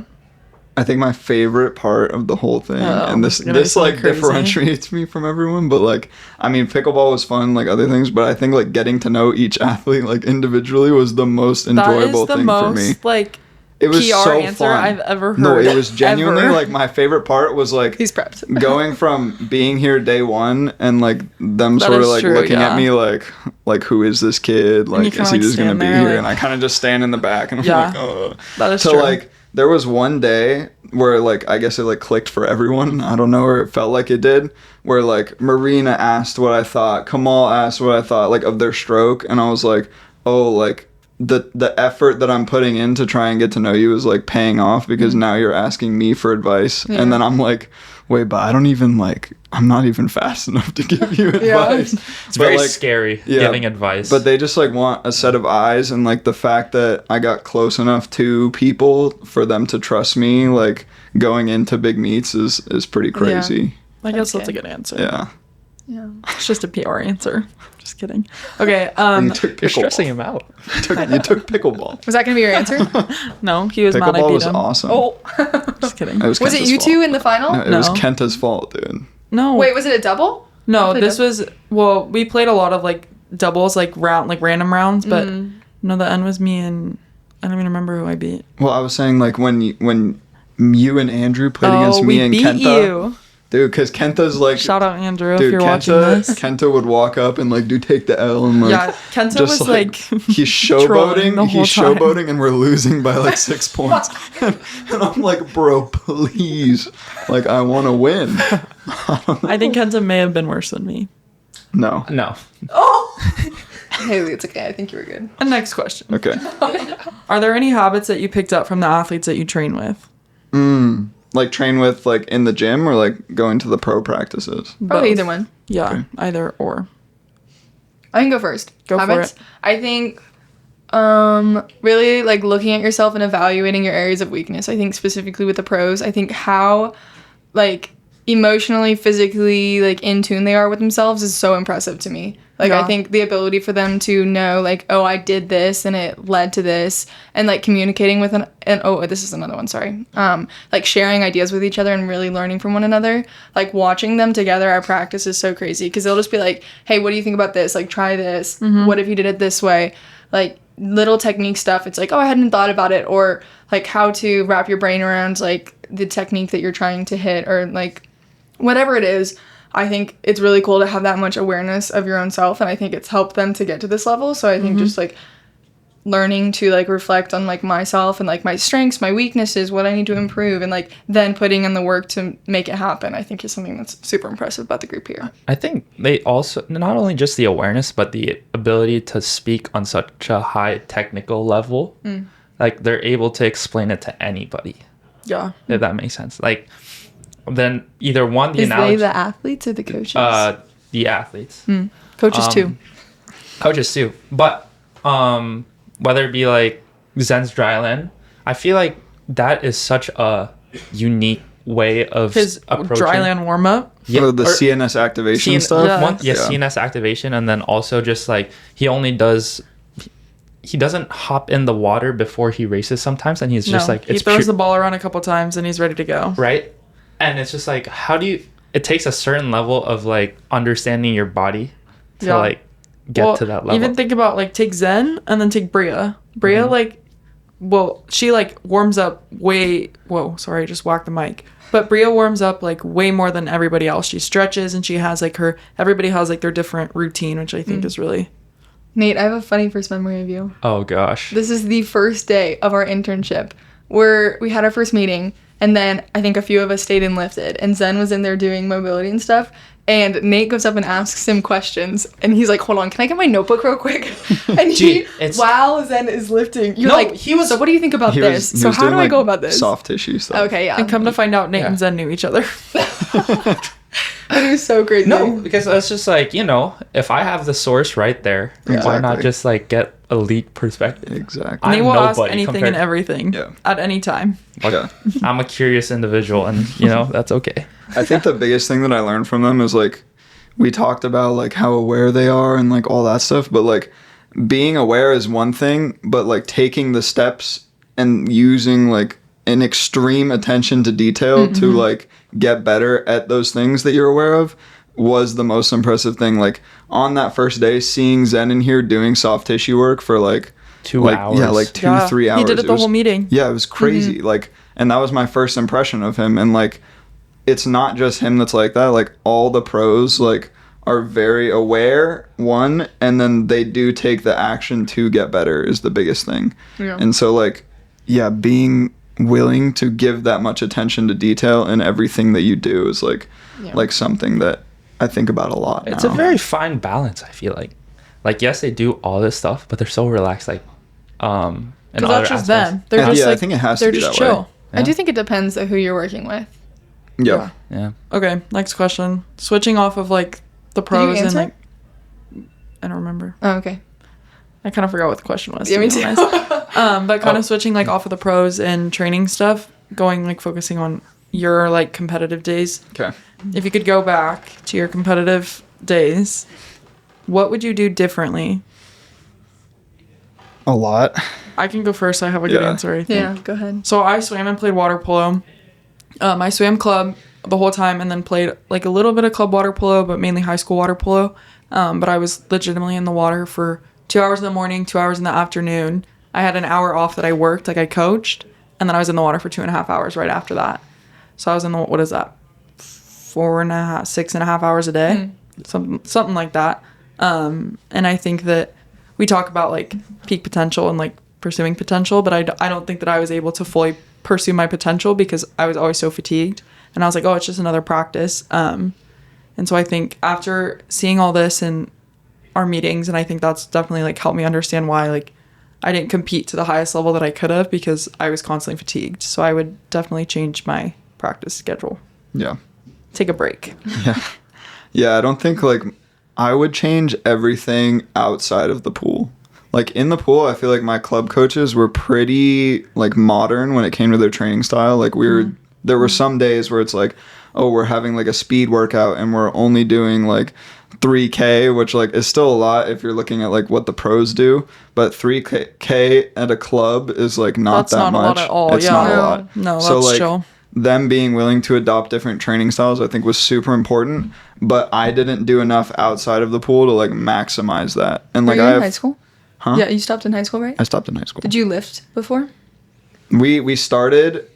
I think my favorite part of the whole thing, Oh, and it's this gonna be like something crazy. differentiates me from everyone, but like, I mean, pickleball was fun, like other things, but I think like getting to know each athlete like individually was the most enjoyable that is the thing most, for me. like, It was PR so answer fun. I've ever No, heard. it was genuinely ever. like my favorite part was like He's prepped. going from being here day one and like them That sort of is like true, looking yeah. at me like who is this kid, you like kinda, is he like, just gonna stand be there, here, like- and I kind of just stand in the back and I'm Yeah. like, oh. That is So true. like there was one day where like I guess it like clicked for everyone, I don't know, or it felt like it did, where like Marina asked what I thought, Kamal asked what I thought like of their stroke, and I was like, oh, like the effort that I'm putting in to try and get to know you is like paying off, because now you're asking me for advice. Yeah. And then I'm like, wait, but I'm not even fast enough to give you Yeah. advice. It's very like, scary yeah, giving advice. but they just like want a set of eyes, and like the fact that I got close enough to people for them to trust me like going into big meets is pretty crazy. I guess that's a Okay. good answer. Yeah. Yeah. It's just a PR answer. Just kidding. Okay. You took You're pickleball. stressing him out. You took pickleball. Was that gonna be your answer? No, he was mad I Pickleball beat was him. awesome. Oh. Just kidding. It was Was it Kenta's you fault. two in the final? No, it was No. Kenta's fault, dude. No. Wait, was it a double? No, played this was, well, we played a lot of like doubles, like random rounds, but no, the end was me and I don't even remember who I beat. Well, I was saying like when you and Andrew played against we me and beat Kenta. you. Dude, because Kenta's like, Shout out Andrew dude, if you're watching Kenta, this. Kenta would walk up and like do take the L and like, Yeah, Kenta just was like, trolling he's showboating. the whole He's time. showboating, and we're losing by like 6 points. and I'm like, bro, please, like I want to win. I think Kenta may have been worse than me. No. No. Haley, it's okay. I think you were good. And next question. Okay. Are there any habits that you picked up from the athletes that you train with? Like train with like in the gym or like going to the pro practices. Probably Both. either one. Yeah, Okay. either or. I can go first. Go for it. I think really like looking at yourself and evaluating your areas of weakness. I think specifically with the pros, I think how like emotionally, physically like in tune they are with themselves is so impressive to me. Like Yeah. I think the ability for them to know like, oh, I did this and it led to this, and like communicating with this is another one, sorry. Like sharing ideas with each other and really learning from one another. Like watching them together at practice is so crazy, because they'll just be like, hey, what do you think about this? Like try this. What if you did it this way? Like little technique stuff. It's like, oh, I hadn't thought about it, or like how to wrap your brain around like the technique that you're trying to hit, or like whatever it is. I think it's really cool to have that much awareness of your own self, and I think it's helped them to get to this level. So I think just like learning to like reflect on like myself and like my strengths, my weaknesses, what I need to improve, and like then putting in the work to make it happen, I think is something that's super impressive about the group here. I think they also, not only just the awareness, but the ability to speak on such a high technical level. Like they're able to explain it to anybody, Yeah. if that makes sense. Like then either one, the Is they analogy, the athletes or the coaches? the athletes. Coaches too. Coaches too, but whether it be like Zen's Dryland, I feel like that is such a unique way of His approaching dryland warm up. Oh, the or CNS activation CN stuff. Yeah. CNS activation, and then also just like he doesn't hop in the water before he races sometimes, and he's just like he it's throws pure- the ball around a couple times and he's ready to go. right, and it's just like how do you? It takes a certain level of like understanding your body to Yeah. like get to that level. Even think about like take Zen and then take Bria. Bria she like warms up way. Whoa, sorry, I just whacked the mic. But Bria warms up like way more than everybody else. She stretches and she has like everybody has like their different routine, which I think is really. Nate, I have a funny first memory of you. oh gosh, This is the first day of our internship where we had our first meeting, and then I think a few of us stayed and lifted, and Zen was in there doing mobility and stuff, And Nate goes up and asks him questions, and he's like, "Hold on, can I get my notebook real quick?" And Gee, it's- while Zen is lifting, you're No, like, he was- "So what do you think about He this? he So was how do doing, I like, go about this?" soft tissue stuff. Okay, yeah. And come to find out, Nate Yeah. and Zen knew each other. It was so crazy. No, because it's just like, if I have the source right there, why not Exactly. just like get a leak perspective? Exactly. Nate I'm will ask nobody anything compared- and everything Yeah. at any time. Yeah. I'm a curious individual, and that's okay. I think the biggest thing that I learned from them is like we talked about like how aware they are and like all that stuff, but like being aware is one thing, but like taking the steps and using like an extreme attention to detail to like get better at those things that you're aware of was the most impressive thing. Like on that first day, seeing Zen in here doing soft tissue work for like 2 hours. Yeah, like 2-3 hours. He did it the was- whole meeting. Yeah, it was crazy. Like, and that was my first impression of him. And like, it's not just him that's like that. Like, all the pros like are very aware. One, and then they do take the action to get better is the biggest thing. Yeah. And so like, yeah, being willing to give that much attention to detail in everything that you do is like something that I think about a lot. It's now. a very fine balance, I feel like. Like, yes, they do all this stuff, but they're so relaxed, like, in Because other that's just aspects. them. They're Yeah, just I like, think it has to they're be just that way. chill. I do think it depends on who you're working with. Yeah. Yeah. Okay, next question. Switching off of like the pros and answer? like, I don't remember. Oh, okay. I kind of forgot what the question was. Yeah, to me be too. honest. But kind of switching like off of the pros and training stuff, going like focusing on your like competitive days. Okay. If you could go back to your competitive days, what would you do differently? A lot. I can go first. I have a good Yeah. answer, I think. Yeah, go ahead. So I swam and played water polo. I swam club the whole time and then played like a little bit of club water polo, but mainly high school water polo. But I was legitimately in the water for 2 hours in the morning, 2 hours in the afternoon. I had an hour off that I worked, like I coached, and then I was in the water for 2.5 hours right after that. So I was in the, what is that? 6.5 hours a day, something like that. And I think that we talk about like peak potential and like pursuing potential, but I don't think that I was able to fully pursue my potential because I was always so fatigued. And I was like, oh, it's just another practice. And so I think after seeing all this in our meetings, and I think that's definitely like helped me understand why like I didn't compete to the highest level that I could have because I was constantly fatigued. So I would definitely change my practice schedule. Yeah. Take a break. Yeah, I don't think like I would change everything outside of the pool. Like in the pool, I feel like my club coaches were pretty like modern when it came to their training style. Like there were some days where it's like, oh, we're having like a speed workout and we're only doing like 3K, which like is still a lot if you're looking at like what the pros do, but 3K at a club is like not That's that not a much. lot at all, It's yeah. not a No. lot. No, So that's like chill. them being willing to adopt different training styles, I think was super important, but I didn't do enough outside of the pool to like maximize that. And Were like you I in have, high school? Huh? Yeah, you stopped in high school, right? I stopped in high school. Did you lift before? We started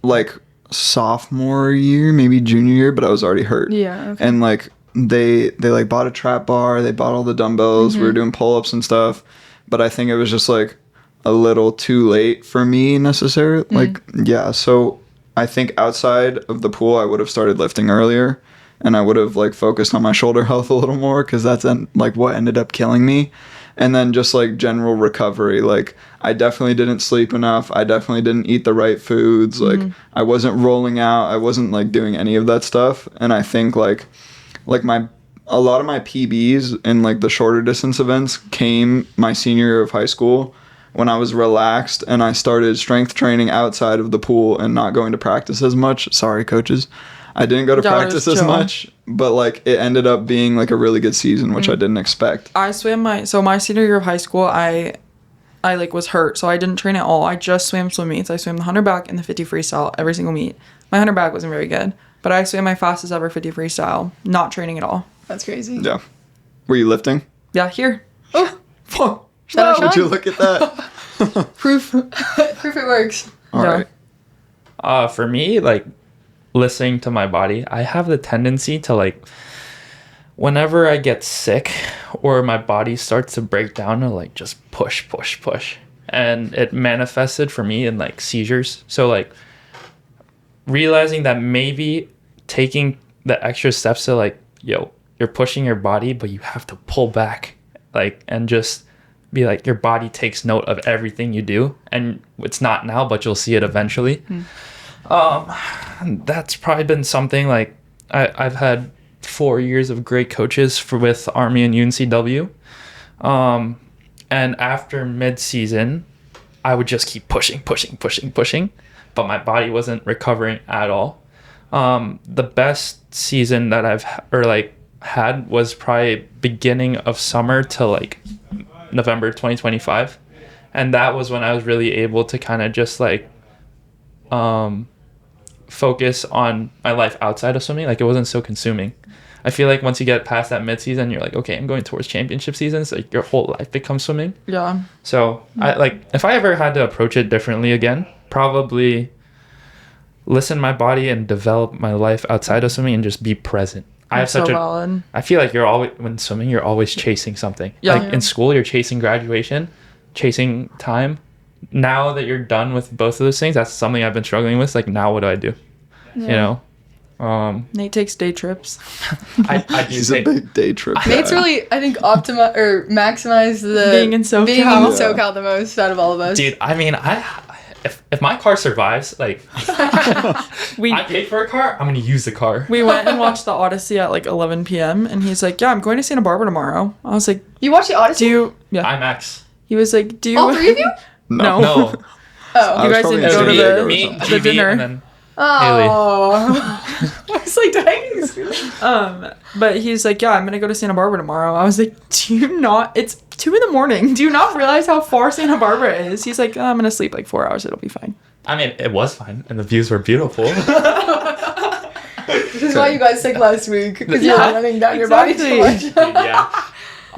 like sophomore year, maybe junior year, but I was already hurt. Yeah, okay. And like they like bought a trap bar, they bought all the dumbbells, we were doing pull-ups and stuff, but I think it was just like a little too late for me necessarily. Like yeah, so I think outside of the pool I would have started lifting earlier and I would have like focused on my shoulder health a little more cuz that's like what ended up killing me. And then just like general recovery, like I definitely didn't sleep enough. I definitely didn't eat the right foods. Like I wasn't rolling out. I wasn't like doing any of that stuff. And I think like a lot of my PBs in like the shorter distance events came my senior year of high school when I was relaxed and I started strength training outside of the pool and not going to practice as much. Sorry, coaches. I didn't go to That was practice as chill. much, but like it ended up being like a really good season, which I didn't expect. I swam my senior year of high school. I like was hurt, so I didn't train at all. I just swam swim meets. I swam the 100 back and the 50 freestyle every single meet. My 100 back wasn't very good, but I swam my fastest ever 50 freestyle, not training at all. That's crazy. Yeah. Were you lifting? Yeah, here. Oh, Wow, Shout out, would Sean. you look at that? proof. Proof it works. All Yeah. right. For me, like listening to my body, I have the tendency to like whenever I get sick or my body starts to break down to like just push. And it manifested for me in like seizures. So like realizing that maybe taking the extra steps to like yo, you're pushing your body, but you have to pull back, like, and just be like, your body takes note of everything you do, and it's not now, but you'll see it eventually. That's probably been something like I've had 4 years of great coaches with Army and UNCW. And after mid-season, I would just keep pushing, but my body wasn't recovering at all. The best season that had was probably beginning of summer till like November 2025. And that was when I was really able to kind of just like focus on my life outside of swimming. Like, it wasn't so consuming. I feel like once you get past that mid-season, you're like, okay, I'm going towards championship seasons. Like, your whole life becomes swimming. Yeah. So I like, if I ever had to approach it differently again, probably listen to my body and develop my life outside of swimming and just be present. I have such valid. I feel like when swimming, you're always chasing something. Yeah. Like in school, you're chasing graduation, chasing time. Now that you're done with both of those things, that's something I've been struggling with. Like, now what do I do? You know? Nate takes day trips. I do He's a big day trip guy. Nate's really, I think, maximize the Being in SoCal. The most out of all of us. Dude, I mean, if my car survives, like, I paid for a car, I'm gonna use the car. We went and watched the Odyssey at like 11 p.m. and he's like, yeah, I'm going to Santa Barbara tomorrow. I was like, You watched the Odyssey? yeah. IMAX. He was like, do you? All three of you? No. No. Oh. You was guys probably didn't in go to San Diego or me, something. the GB, dinner. and then Hailey. Oh. I was like, dang. But he's like, yeah, I'm gonna go to Santa Barbara tomorrow. I was like, it's 2 a.m. Do you not realize how far Santa Barbara is? He's like, oh, I'm gonna sleep like 4 hours. It'll be fine. I mean, it was fun, and the views were beautiful. This is why you got sick last week, because you were Yeah, running down your body too much. Dude, yeah.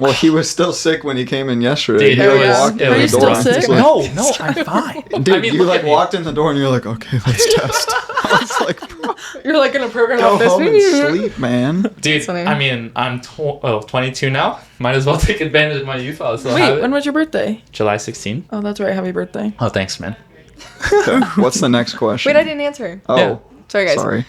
Well, he was still sick when he came in yesterday. Dude, He it like was- walked it in the was door. still and sick? he's like, No, I'm fine. Dude, I mean, you look like at me. walked in the door and you're like, okay, let's test. I was like, bro, You're like in a program go like this. home and sleep, man. Dude, funny. I mean, I'm 22 now. Might as well take advantage of my youth while I still have Wait, it. when was your birthday? July 16th. Oh, that's right. Happy birthday. Oh, thanks, man. Okay, what's the next question? Wait, I didn't answer. Oh, Yeah. Sorry, guys. sorry.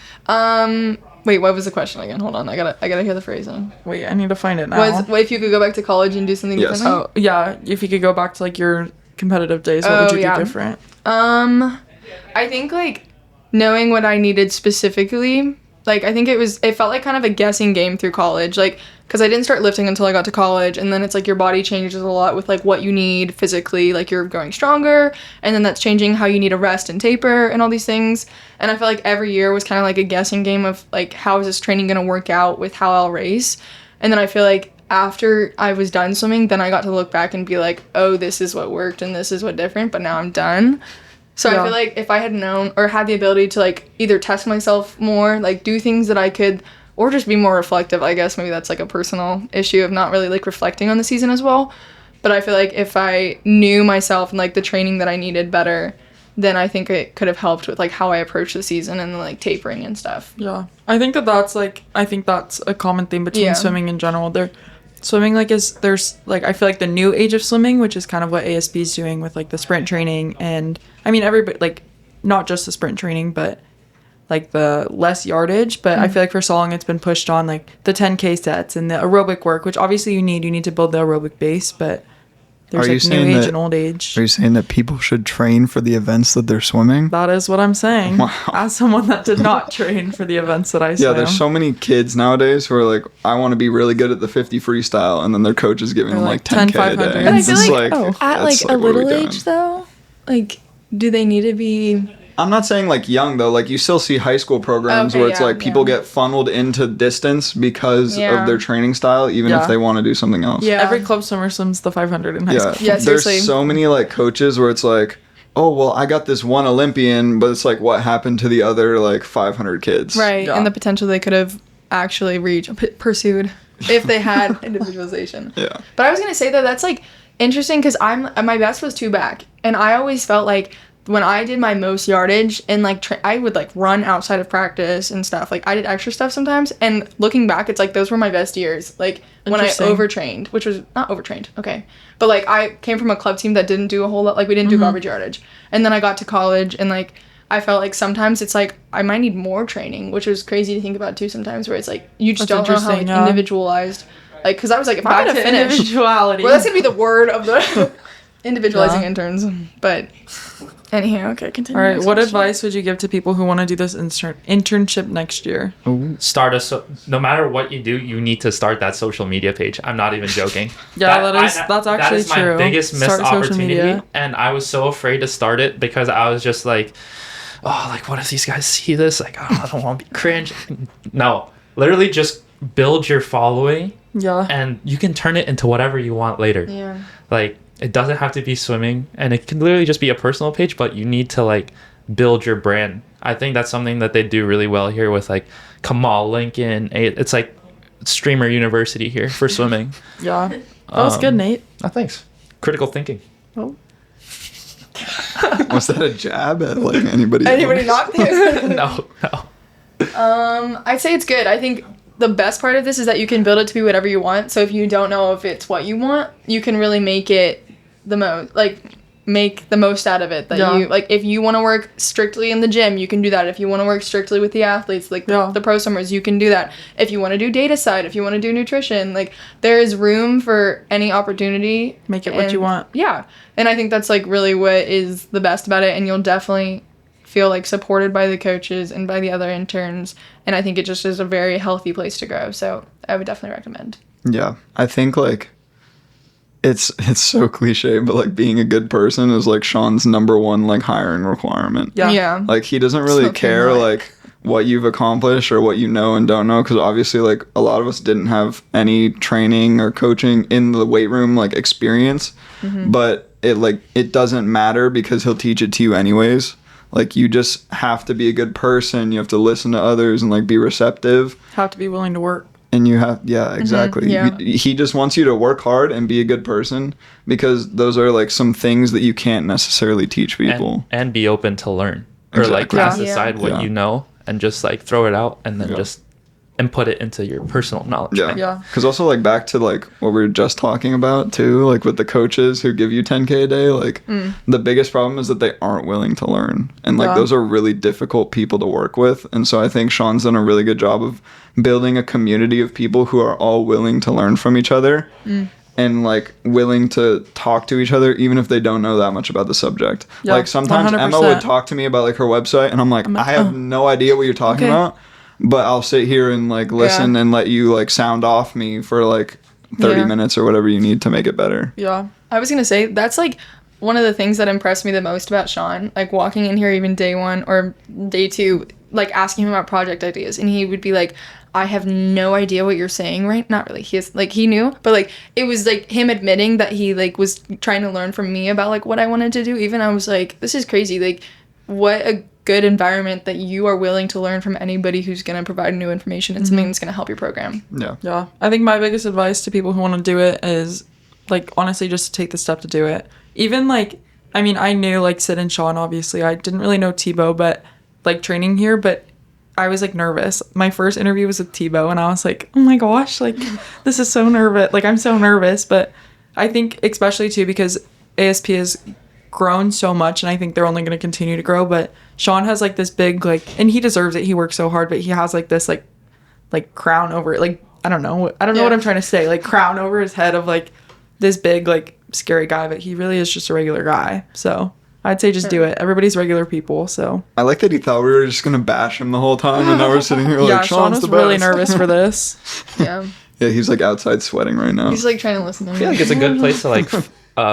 Wait, what was the question again? Hold on, I gotta hear the phrasing. Wait, I need to find it now. What if you could go back to college and do something Yes. differently? Oh, yeah. If you could go back to like your competitive days, what would you yeah. do different? I think like knowing what I needed specifically, like I think it felt like kind of a guessing game through college, like because I didn't start lifting until I got to college, and then it's like your body changes a lot with like what you need physically, like you're growing stronger, and then that's changing how you need to rest and taper and all these things. And I felt like every year was kind of like a guessing game of like how is this training gonna work out with how I'll race. And then I feel like after I was done swimming, then I got to look back and be like, oh, this is what worked and this is what different, but now I'm done. So Yeah. I feel like if I had known or had the ability to like either test myself more, like do things that I could, or just be more reflective, I guess maybe that's like a personal issue of not really like reflecting on the season as well. But I feel like if I knew myself and like the training that I needed better, then I think it could have helped with like how I approach the season and like tapering and stuff. Yeah. I think that's a common theme between Yeah. swimming in general. Swimming there's like I feel like the new age of swimming, which is kind of what ASP is doing with like the sprint training, and I mean everybody, like not just the sprint training, but like the less yardage. But I feel like for so long it's been pushed on like the 10K sets and the aerobic work, which obviously you need to build the aerobic base, but there's Are you like new saying age that- and old age. Are you saying that people should train for the events that they're swimming? That is what I'm saying. Wow. As someone that did not train for the events that I swam. Yeah, there's so many kids nowadays who are like, I want to be really good at the 50 freestyle, and then their coach is giving them They're like like 10K a 10, day. 500. And But I it's feel just like, oh, At that's like a what are we little doing? age though, like do they need to be I'm not saying like young though. Like you still see high school programs Okay, where it's yeah, like people yeah. get funneled into distance because Yeah. of their training style, even Yeah. if they want to do something else. Yeah. Every club swimmer swims the 500 in high Yeah. school. Yeah, There's seriously. so many like coaches where it's like, oh well, I got this one Olympian, but it's like what happened to the other like 500 kids? right Yeah. and the potential they could have actually pursued if they had individualization. Yeah. But I was gonna say though, that's like interesting because my best was 2 back, and I always felt like when I did my most yardage and like I would like run outside of practice and stuff. Like I did extra stuff sometimes, and looking back, it's like those were my best years. Like when I Interesting. overtrained, which was not overtrained, okay, but like I came from a club team that didn't do a whole lot. Like we didn't do garbage yardage, and then I got to college and like I felt like sometimes it's like I might need more training, which is crazy to think about too sometimes, where it's like you just That's don't know how interesting, yeah. individualized, like, because I was like, if I'm Back gonna to finish, individuality. well, that's gonna be the word of the individualizing Yeah. interns. But anyhow, okay, continue. All right, next what question. advice would you give to people who want to do this internship next year? No matter what you do, you need to start that social media page. I'm not even joking. Yeah, that's actually that is true. my biggest missed Start social opportunity, media. and I was so afraid to start it because I was just like, oh, like what if these guys see this? Like, oh, I don't want to be cringe. No, literally just build your following, Yeah. and you can turn it into whatever you want later. Yeah. Like, it doesn't have to be swimming, and it can literally just be a personal page, but you need to like build your brand. I think that's something that they do really well here with like Kamal, Lincoln. It's like streamer university here for swimming. Yeah. That was good, Nate. Oh, thanks. Critical thinking. Oh. Was that a jab at like anybody? Anybody else? not there? No. I'd say it's good. I think the best part of this is that you can build it to be whatever you want. So if you don't know if it's what you want, you can really make it the most, like, make the most out of it. That Yeah. you, like, if you want to work strictly in the gym, you can do that. If you want to work strictly with the athletes, like Yeah. the pro swimmers, you can do that. If you want to do data side, if you want to do nutrition, like, there is room for any opportunity. Make it what you And- want. Yeah. And I think that's, like, really what is the best about it. And you'll definitely feel like supported by the coaches and by the other interns, and I think it just is a very healthy place to grow, so I would definitely recommend. Yeah, I think like it's so cliche, but like being a good person is like Sean's number one like hiring requirement. Yeah. Like he doesn't really Smoking care light. like what you've accomplished or what you know and don't know, because obviously like a lot of us didn't have any training or coaching in the weight room like experience, but it doesn't matter because he'll teach it to you anyways. Like you just have to be a good person, you have to listen to others and like be receptive, Have to be willing to work. and you have exactly. yeah. He just wants you to work hard and be a good person, because those are like some things that you can't necessarily teach people. And be open to learn, or like Exactly. cast Yeah. aside what Yeah. you know and just like throw it out and then Yeah. just input it into your personal knowledge. Yeah. Yeah. Because also, like, back to, like, what we were just talking about, too, like, with the coaches who give you 10K a day, like, the biggest problem is that they aren't willing to learn. And, like, Yeah. those are really difficult people to work with. And so I think Sean's done a really good job of building a community of people who are all willing to learn from each other and, like, willing to talk to each other, even if they don't know that much about the subject. Yeah, Like, sometimes Emma 100%. would talk to me about, like, her website, and I'm like, I have no idea what you're talking Okay. about. But I'll sit here and like listen and let you like sound off me for like 30 Yeah. minutes or whatever you need to make it better. Yeah. I was gonna say that's like one of the things that impressed me the most about Sean, like walking in here even day one or day two, like asking him about project ideas, and he would be like, I have no idea what you're saying, right? Not really. He is like, he knew, but like it was like him admitting that he like was trying to learn from me about like what I wanted to do. Even I was like, this is crazy. Like, what a good environment that you are willing to learn from anybody who's going to provide new information and something that's going to help your program. Yeah. Yeah. I think my biggest advice to people who want to do it is, like, honestly, just take the step to do it. Even, like, I mean, I knew, like, Sid and Sean, obviously. I didn't really know Tebow, but, like, training here, but I was, like, nervous. My first interview was with Tebow, and I was like, oh, my gosh, like, this is so nervous. Like, I'm so nervous. But I think, especially, too, because ASP has grown so much, and I think they're only going to continue to grow, but Sean has, like, this big, like, and he deserves it. He works so hard, but he has, like, this, like crown over it, like I don't know what I'm trying to say, like crown over his head of like this big like scary guy, but he really is just a regular guy. So I'd say just do it. Everybody's regular people. So I like that he thought we were just going to bash him the whole time, and now we're sitting here like, yeah, Sean Sean's was the really best. nervous for this. Yeah. Yeah, he's like outside sweating right now. He's like trying to listen to me. I feel like it's a good place to like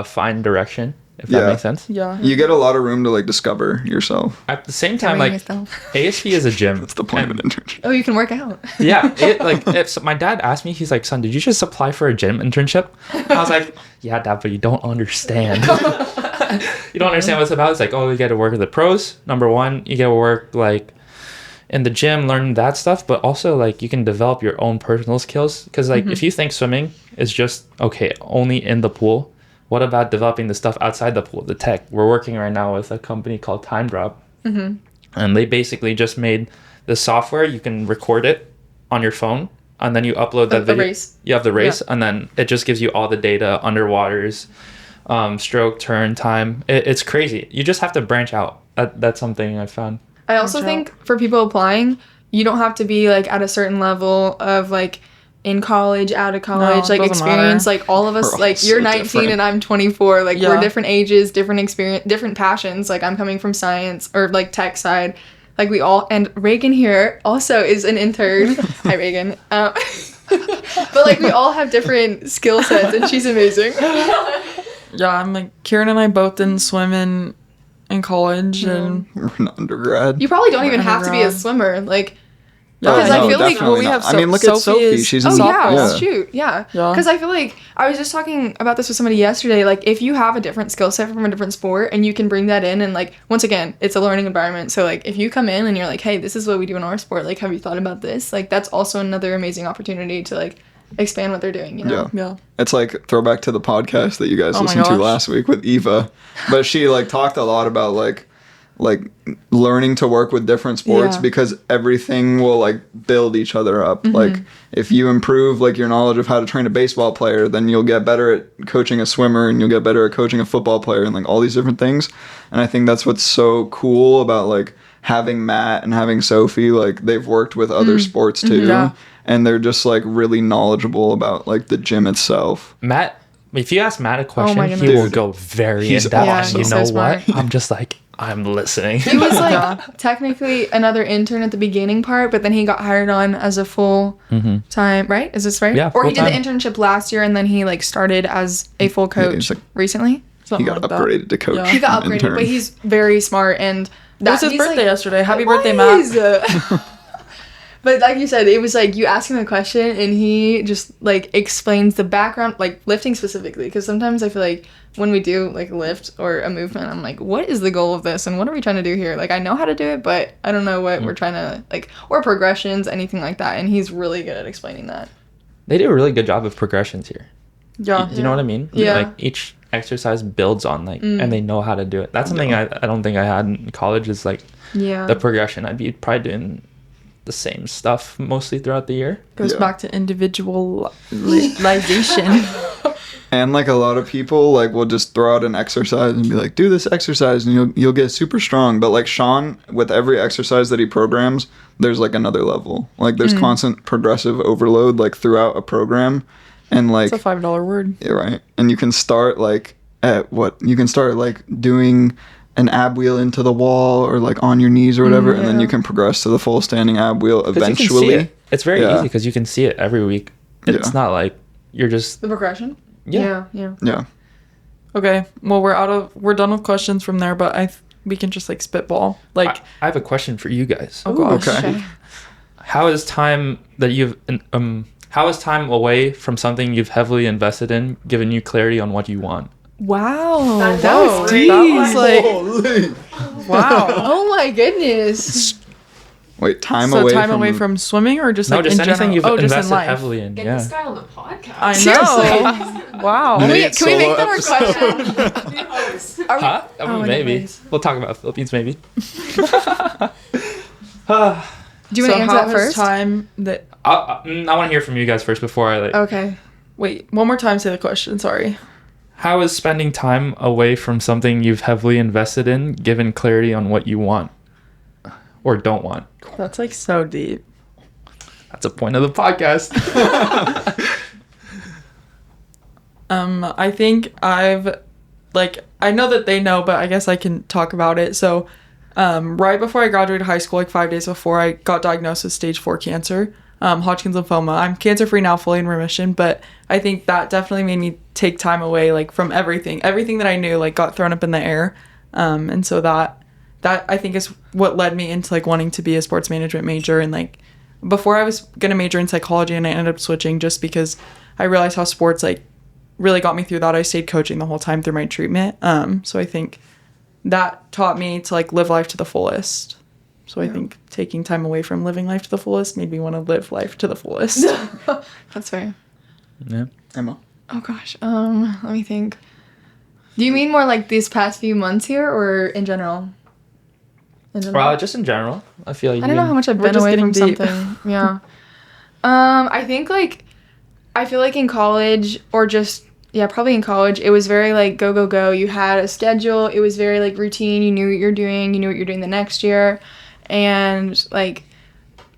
find direction, if that Yeah. makes sense. Yeah. You get a lot of room to like discover yourself. At the same time, Discovering like yourself. ASP is a gym. That's the point of an internship. Oh, you can work out. Yeah, like if so my dad asked me, he's like, "Son, did you just apply for a gym internship?" I was like, "Yeah, Dad, but you don't understand. You don't understand what it's about." It's like, "Oh, you get to work with the pros. Number one, you get to work like in the gym, learn that stuff, but also like you can develop your own personal skills. Because like if you think swimming is just okay, only in the pool, what about developing the stuff outside the pool, the tech? We're working right now with a company called Time Drop, and they basically just made the software. You can record it on your phone, and then you upload that The video. race. You have the race, and then it just gives you all the data, underwaters, stroke, turn, time. It's crazy. You just have to branch out. That's something I found. I also think for people applying, you don't have to be like at a certain level of like in college, out of college, like doesn't experience. matter. Like all of us, We're all like you're so 19 different. and I'm 24. Like Yeah. we're different ages, different experience, different passions. Like I'm coming from science or like tech side. Like we all, and Reagan here also is an intern. Hi Reagan. But like we all have different skill sets and she's amazing. Yeah, I'm like Kieran and I both didn't swim in college, and We're an undergrad. You probably don't even have to be a Undergrad. swimmer. Like, yeah, because I feel like definitely we not. have I mean, look at Sophie. is- She's oh in yeah, softball. shoot, yeah. Yeah. Because I feel like I was just talking about this with somebody yesterday. Like, if you have a different skill set from a different sport and you can bring that in, and like once again, it's a learning environment. So like, if you come in and you're like, hey, this is what we do in our sport. Like, have you thought about this? Like, that's also another amazing opportunity to like expand what they're doing. You know? Yeah. yeah. It's like throwback to the podcast that you guys Oh my listened to gosh. last week with Eva. But she like talked a lot about like learning to work with different sports Yeah. because everything will like build each other up. Mm-hmm. Like if you improve like your knowledge of how to train a baseball player, then you'll get better at coaching a swimmer and you'll get better at coaching a football player and like all these different things. And I think that's what's so cool about like having Matt and having Sophie. Like they've worked with other sports too. Yeah. And they're just like really knowledgeable about like the gym itself. Matt, if you ask Matt a question, my he goodness. will Dude, go very he's in depth. Yeah, awesome. You he's know so what? smart. I'm just like, I'm listening. He was like technically another intern at the beginning part, but then he got hired on as a full time, right? Is this right? Yeah, Or he did the full-time. internship last year and then he like started as a full coach he's like- recently. He Something got like that. upgraded to coach. Yeah. He got upgraded, intern. but he's very smart and It was his he's, birthday like, yesterday. Happy It birthday, Matt. was. But like you said, it was like you ask him a question and he just like explains the background, like lifting specifically. Because sometimes I feel like when we do like a lift or a movement, I'm like, what is the goal of this and what are we trying to do here? Like I know how to do it, but I don't know what we're trying to like, or progressions, anything like that. And he's really good at explaining that. They do a really good job of progressions here. Yeah. Do you know what I mean? Yeah. Like each exercise builds on like, and they know how to do it. That's something I don't think I had in college is like Yeah. the progression. I'd be probably doing the same stuff mostly throughout the year. Goes Yeah. back to individualization. And like a lot of people like will just throw out an exercise and be like, do this exercise and you'll get super strong. But like Sean, with every exercise that he programs, there's like another level. Like there's constant progressive overload like throughout a program. And like It's a $5 word. yeah, right. And you can start like at what you can start like doing an ab wheel into the wall or like on your knees or whatever, and then you can progress to the full standing ab wheel 'Cause you can see eventually. it. It's very Yeah. easy because you can see it every week. It's Yeah. not like you're just The progression? yeah. Yeah. Yeah. Okay. Well, we're done with questions from there, but we can just like spitball. Like, I have a question for you guys. oh gosh. Okay. How is time away from something you've heavily invested in given you clarity on what you want? Wow. That That was was deep. deep. That was like, Holy. wow. Oh my goodness. Wait, time So away time from away from swimming or just No, like just in anything general? you've just in invested life. heavily in. Get Yeah. this guy on the podcast. I Seriously. know. Wow. Can we Nate make solo that our episode. question? New host. Are we- Huh? Oh my Maybe. goodness. We'll talk about Philippines maybe. Do you want to answer how that has first? time that I want to hear from you guys first before I like. Okay. wait, one more time say the question, sorry. How is spending time away from something you've heavily invested in given clarity on what you want or don't want? That's like so deep. That's a point of the podcast. I think I know that they know, but I guess I can talk about it. So, right before I graduated high school, like 5 days before, I got diagnosed with stage 4 cancer, Hodgkin's lymphoma. I'm cancer-free now, fully in remission, but I think that definitely made me take time away, like from everything that I knew, like got thrown up in the air. And so that I think is what led me into like wanting to be a sports management major. And like before I was going to major in psychology, and I ended up switching just because I realized how sports like really got me through that. I stayed coaching the whole time through my treatment. So I think that taught me to like live life to the fullest. So I think taking time away from living life to the fullest made me want to live life to the fullest. That's fair. Yeah. Emma. Oh gosh. Let me think. Do you mean more like these past few months here or in general? In general? Well, just in general, I feel like I don't know how much I've We're been just away from getting deep. something. Yeah. I think like I feel like in college or just yeah, probably in college, it was very like go, go, go. You had a schedule. It was very like routine. You knew what you're doing. You knew what you're doing the next year. And like,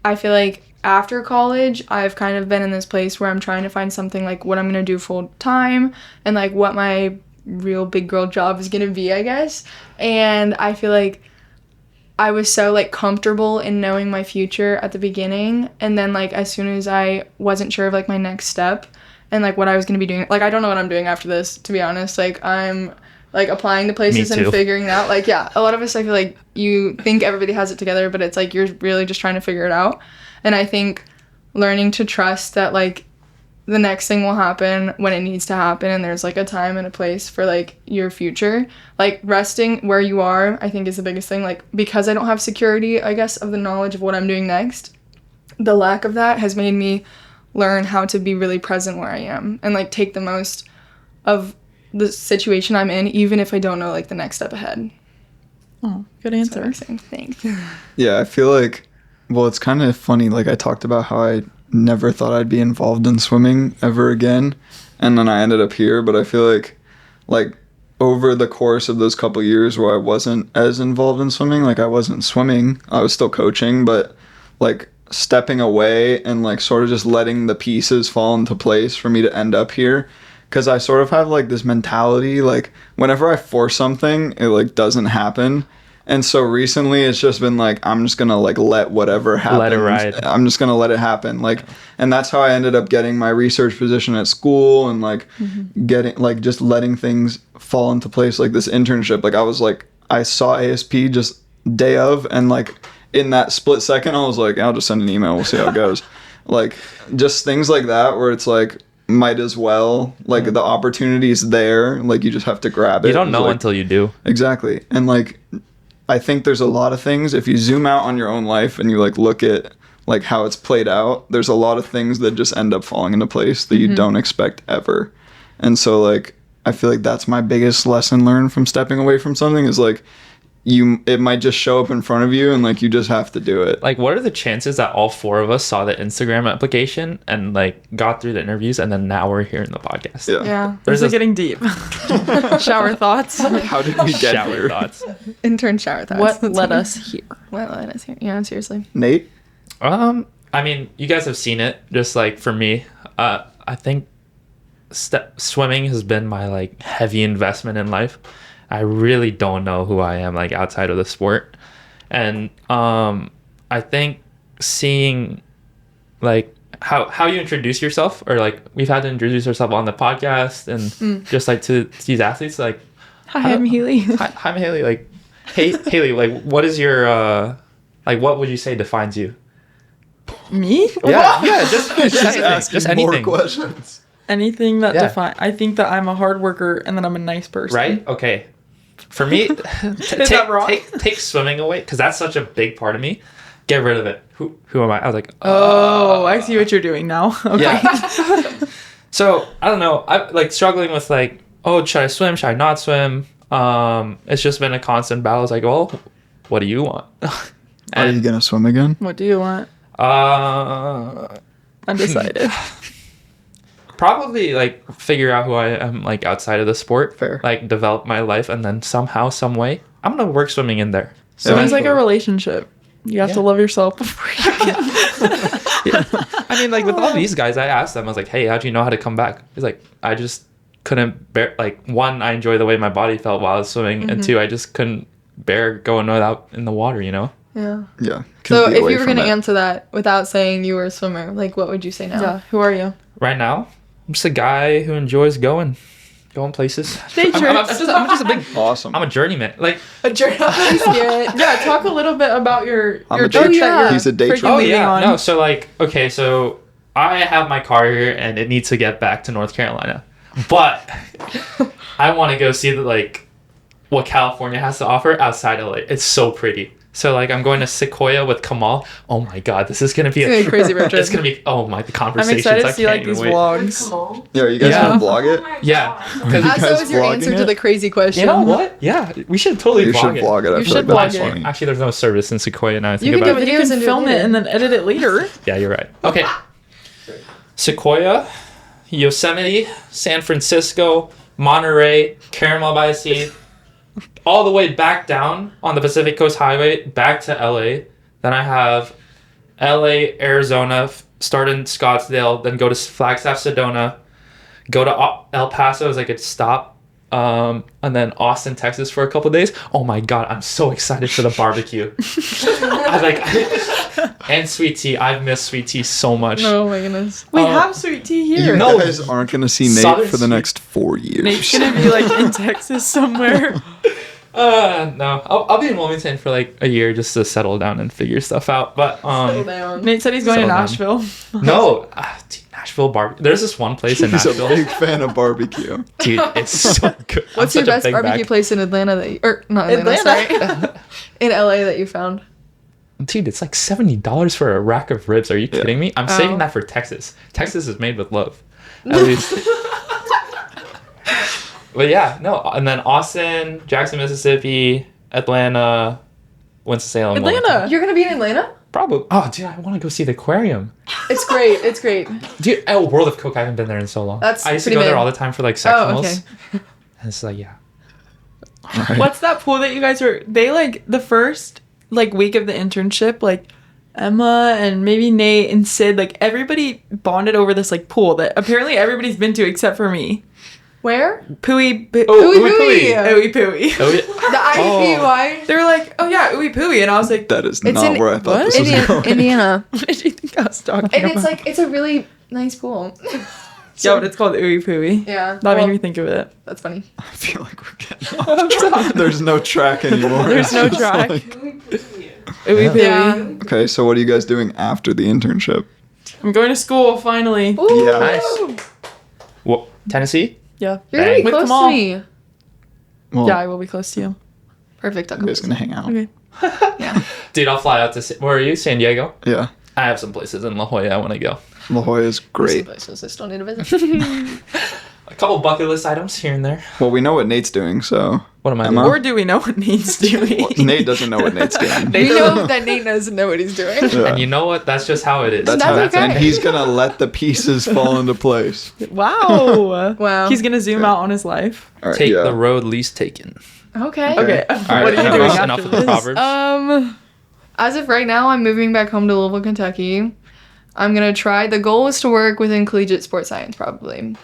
I feel like after college, I've kind of been in this place where I'm trying to find something like what I'm going to do full time and like what my real big girl job is going to be, I guess. And I feel like I was so like comfortable in knowing my future at the beginning, and then like as soon as I wasn't sure of like my next step and like what I was going to be doing, like I don't know what I'm doing after this, to be honest. Like I'm like applying to places and figuring it out. Like yeah, a lot of us, I feel like you think everybody has it together, but it's like you're really just trying to figure it out. And I think learning to trust that like the next thing will happen when it needs to happen, and there's like a time and a place for like your future. Like resting where you are, I think is the biggest thing. Like because I don't have security, I guess, of the knowledge of what I'm doing next, the lack of that has made me learn how to be really present where I am and like take the most of the situation I'm in, even if I don't know like the next step ahead. Oh, good answer. Thanks. Yeah, I feel like, well, it's kind of funny. Like I talked about how I never thought I'd be involved in swimming ever again, and then I ended up here. But I feel like over the course of those couple years where I wasn't as involved in swimming, like I wasn't swimming, I was still coaching, but like stepping away and like sort of just letting the pieces fall into place for me to end up here. Because I sort of have like this mentality, like whenever I force something, it like doesn't happen. And so recently it's just been like, I'm just going to like let whatever happen. Let it ride. I'm just going to let it happen. Like, and that's how I ended up getting my research position at school and like getting, like just letting things fall into place. Like this internship, like I was like, I saw ASP just day of, and like in that split second, I was like, I'll just send an email. We'll see how it goes. Like just things like that where it's like, might as well, like the opportunity's there, like you just have to grab it. You don't know like, until you do. Exactly. And like I think there's a lot of things, if you zoom out on your own life and you like look at like how it's played out, there's a lot of things that just end up falling into place that you don't expect ever. And so like I feel like that's my biggest lesson learned from stepping away from something is like it might just show up in front of you and like you just have to do it. Like, what are the chances that all four of us saw the Instagram application and like got through the interviews, and then now we're here in the podcast? Yeah. This is getting deep. Shower thoughts. How did we get Shower here? thoughts. Intern shower thoughts. What That's led funny. us here? What led us here? Yeah, seriously. Nate? I mean, you guys have seen it. Just like for me, I think swimming has been my like heavy investment in life. I really don't know who I am like outside of the sport, and I think seeing like how you introduce yourself, or like we've had to introduce ourselves on the podcast and just like to these athletes, like Hi, I'm Hailey. hi, I'm Hailey. Like, hey Hailey, like what is your like what would you say defines you? Me? Yeah, just anything. More questions. Anything that Yeah. define. I think that I'm a hard worker and that I'm a nice person. Right? Okay. For me, that wrong? take swimming away, because that's such a big part of me. Get rid of it. Who am I? I was like, Oh, I see what you're doing now. Okay. yeah. So I don't know. I'm like struggling with like, oh, should I swim? Should I not swim? It's just been a constant battle. It's like, well, what do you want? Are you gonna swim again? What do you want? Undecided. Probably like figure out who I am like outside of the sport. Fair. Like develop my life, and then somehow, some way, I'm gonna work swimming in there. So Swimming's like a relationship. You have to Yeah. love yourself before you can. I mean, like with all these guys, I asked them, I was like, hey, how'd you know how to come back? He's like, I just couldn't bear, like, one, I enjoy the way my body felt while I was swimming, and two, I just couldn't bear going out in the water, you know? Yeah. Yeah. So couldn't be if away you were from going to it. answer that without saying you were a swimmer, like what would you say now? Yeah. Who are you? Right now, I'm just a guy who enjoys going places. Day I'm trips. just a big, Awesome. I'm a journeyman. Like, A journey. Yeah. Talk a little bit about your I'm a trip day that tripper. you're He's a day freaking tripper. leaving on. no, so like, okay, so I have my car here and it needs to get back to North Carolina, but I want to go see like what California has to offer outside LA. It's so pretty. So like I'm going to Sequoia with Kamal. Oh my god, this is gonna be It's gonna be a crazy road trip. It's gonna be the I'm conversations. excited I to see can't like even these wait. vlogs. Yeah, are you guys Yeah. gonna vlog it? Yeah, You That guys was your vlogging answer it? to the crazy question. you know what? Yeah, we should totally You should vlog it. vlog it. I You feel should like that'd vlog be it. funny. Actually, there's no service in Sequoia now. I think You can about do it. videos You can and do it film it later. and then edit it later. Yeah, you're right. Okay, Sequoia. Yosemite, San Francisco, Monterey, Caramel by the Sea, all the way back down on the Pacific Coast Highway back to LA. Then I have LA, Arizona, start in Scottsdale, then go to Flagstaff, Sedona, go to El Paso as like a stop, and then Austin, Texas for a couple days. Oh my God, I'm so excited for the barbecue. And sweet tea. I've missed sweet tea so much. Oh my goodness. We have sweet tea here. You No. guys aren't gonna see Nate Southern for the sweet. next 4 years. Nate's gonna be like in Texas somewhere. No, I'll be in Wilmington for like a year just to settle down and figure stuff out. But Nate said he's going to Settle down. Nashville. no, dude, Nashville barbecue. There's this one place in He's a Nashville, big fan of barbecue. dude. It's so good. What's I'm your such a best big barbecue bag. place in Atlanta that you, or not Atlanta, Atlanta? sorry. In LA that you found? Dude, it's like $70 for a rack of ribs. Are you kidding me? I'm Oh. saving that for Texas. Texas is made with love. At least. But yeah, no. And then Austin, Jackson, Mississippi, Atlanta, Winston-Salem. Atlanta. Wilmington. You're gonna be in Atlanta? Probably. Oh, dude, I want to go see the aquarium. It's great. It's great. Dude, World of Coke, I haven't been there in so long. That's I used to pretty go there mid. all the time for like Oh, sectionals. okay. And it's like, yeah. Right. What's that pool that you guys were? They like the first like week of the internship, like Emma and maybe Nate and Sid, like everybody bonded over this like pool that apparently everybody's been to except for me. Where? Pooey, Oh, Ooey Ooey Pooey. Pooey. Ooey Pooey. Oh, yeah. The IUPUI. They were like, oh yeah, Ooey Pooey, and I was like, That is It's not in- where I thought what? this was going. Indiana. what did you think I was talking And about? it's like, it's a really nice pool. yeah, but it's called Ooey Pooey. Yeah. That well, made me think of it. That's funny. I feel like we're getting off track. There's no track anymore. There's It's no just track. like- Ooey Pooey. Yeah. okay, so what are you guys doing after the internship? I'm going to school finally. Ooh. Yeah. Nice. What, Tennessee? Yeah. You're gonna be With close them all. to me. Well, Yeah, I will be close to you. Perfect. I'll you come guys visit. gonna hang out? Okay. Yeah. Dude, I'll fly out to... Where are you? San Diego? Yeah. I have some places in La Jolla I want to go. La Jolla is great. Places I still need to visit. A couple bucket list items here and there. Well, we know what Nate's doing, so What am I Emma? doing? Or do we know what Nate's doing? Nate doesn't know what Nate's doing. We know that Nate doesn't know what he's doing. Yeah. And you know what? That's just how it is. That's That's how okay. and he's gonna let the pieces fall into place. Wow. Wow. He's gonna zoom out on his life. All right, Take yeah. the road least taken. Okay. Okay. All what right, are you enough- doing enough after of the this? proverbs. As of right now, I'm moving back home to Louisville, Kentucky. I'm gonna try. The goal is to work within collegiate sports science, probably.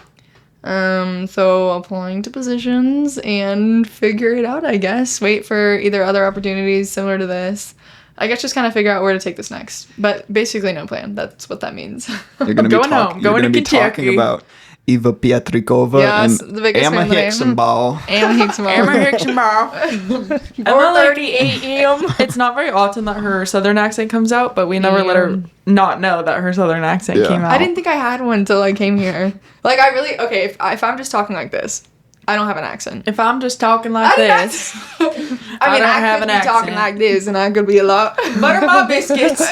So applying to positions and figure it out, I guess. Wait for either other opportunities similar to this. I guess just kind of figure out where to take this next. But basically, no plan. That's what that means. You're gonna be Going talking. home, You're going gonna to be talking Kentucky. about Eva Pietrikova Yes, and the biggest Emma fan that I am. Hixenbaugh. And Hixenbaugh. Emma, like, a.m. it's not very often that her southern accent comes out, but we never let her not know that her southern accent Yeah. came out. I didn't think I had one until I came here. Like, I really... Okay, if I'm just talking like this, I don't have an accent. If I'm just talking like I mean, this, I mean, I don't I have could an be talking accent. like this, and I could be a lot. butter my biscuits.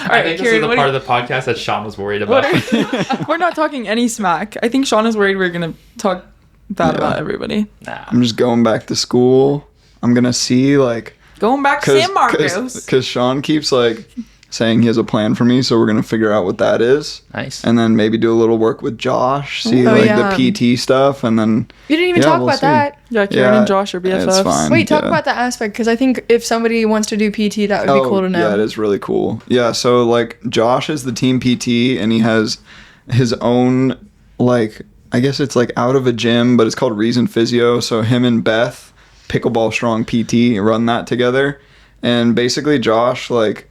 I right, think this Kieran, is the what part of the podcast that Sean was worried What about. are, we're not talking any smack. I think Sean is worried we're gonna talk bad Yeah. about everybody. Nah. I'm just going back to school. I'm gonna see like Going back to San Marcos. because Sean keeps like saying he has a plan for me, so we're gonna figure out what that is, Nice. and then maybe do a little work with Josh, see Oh, like yeah. the PT stuff, and then You didn't even Yeah, talk we'll about see. that. Yeah, Kieran Yeah, and Josh are BFFs. it's fine. Wait, talk Yeah. about that aspect, because I think if somebody wants to do PT, that would be cool to know. Yeah, it is really cool. Yeah, so like Josh is the team PT and he has his own like I guess it's like out of a gym, but it's called Reason Physio. So him and Beth, Pickleball Strong PT, run that together. And basically Josh like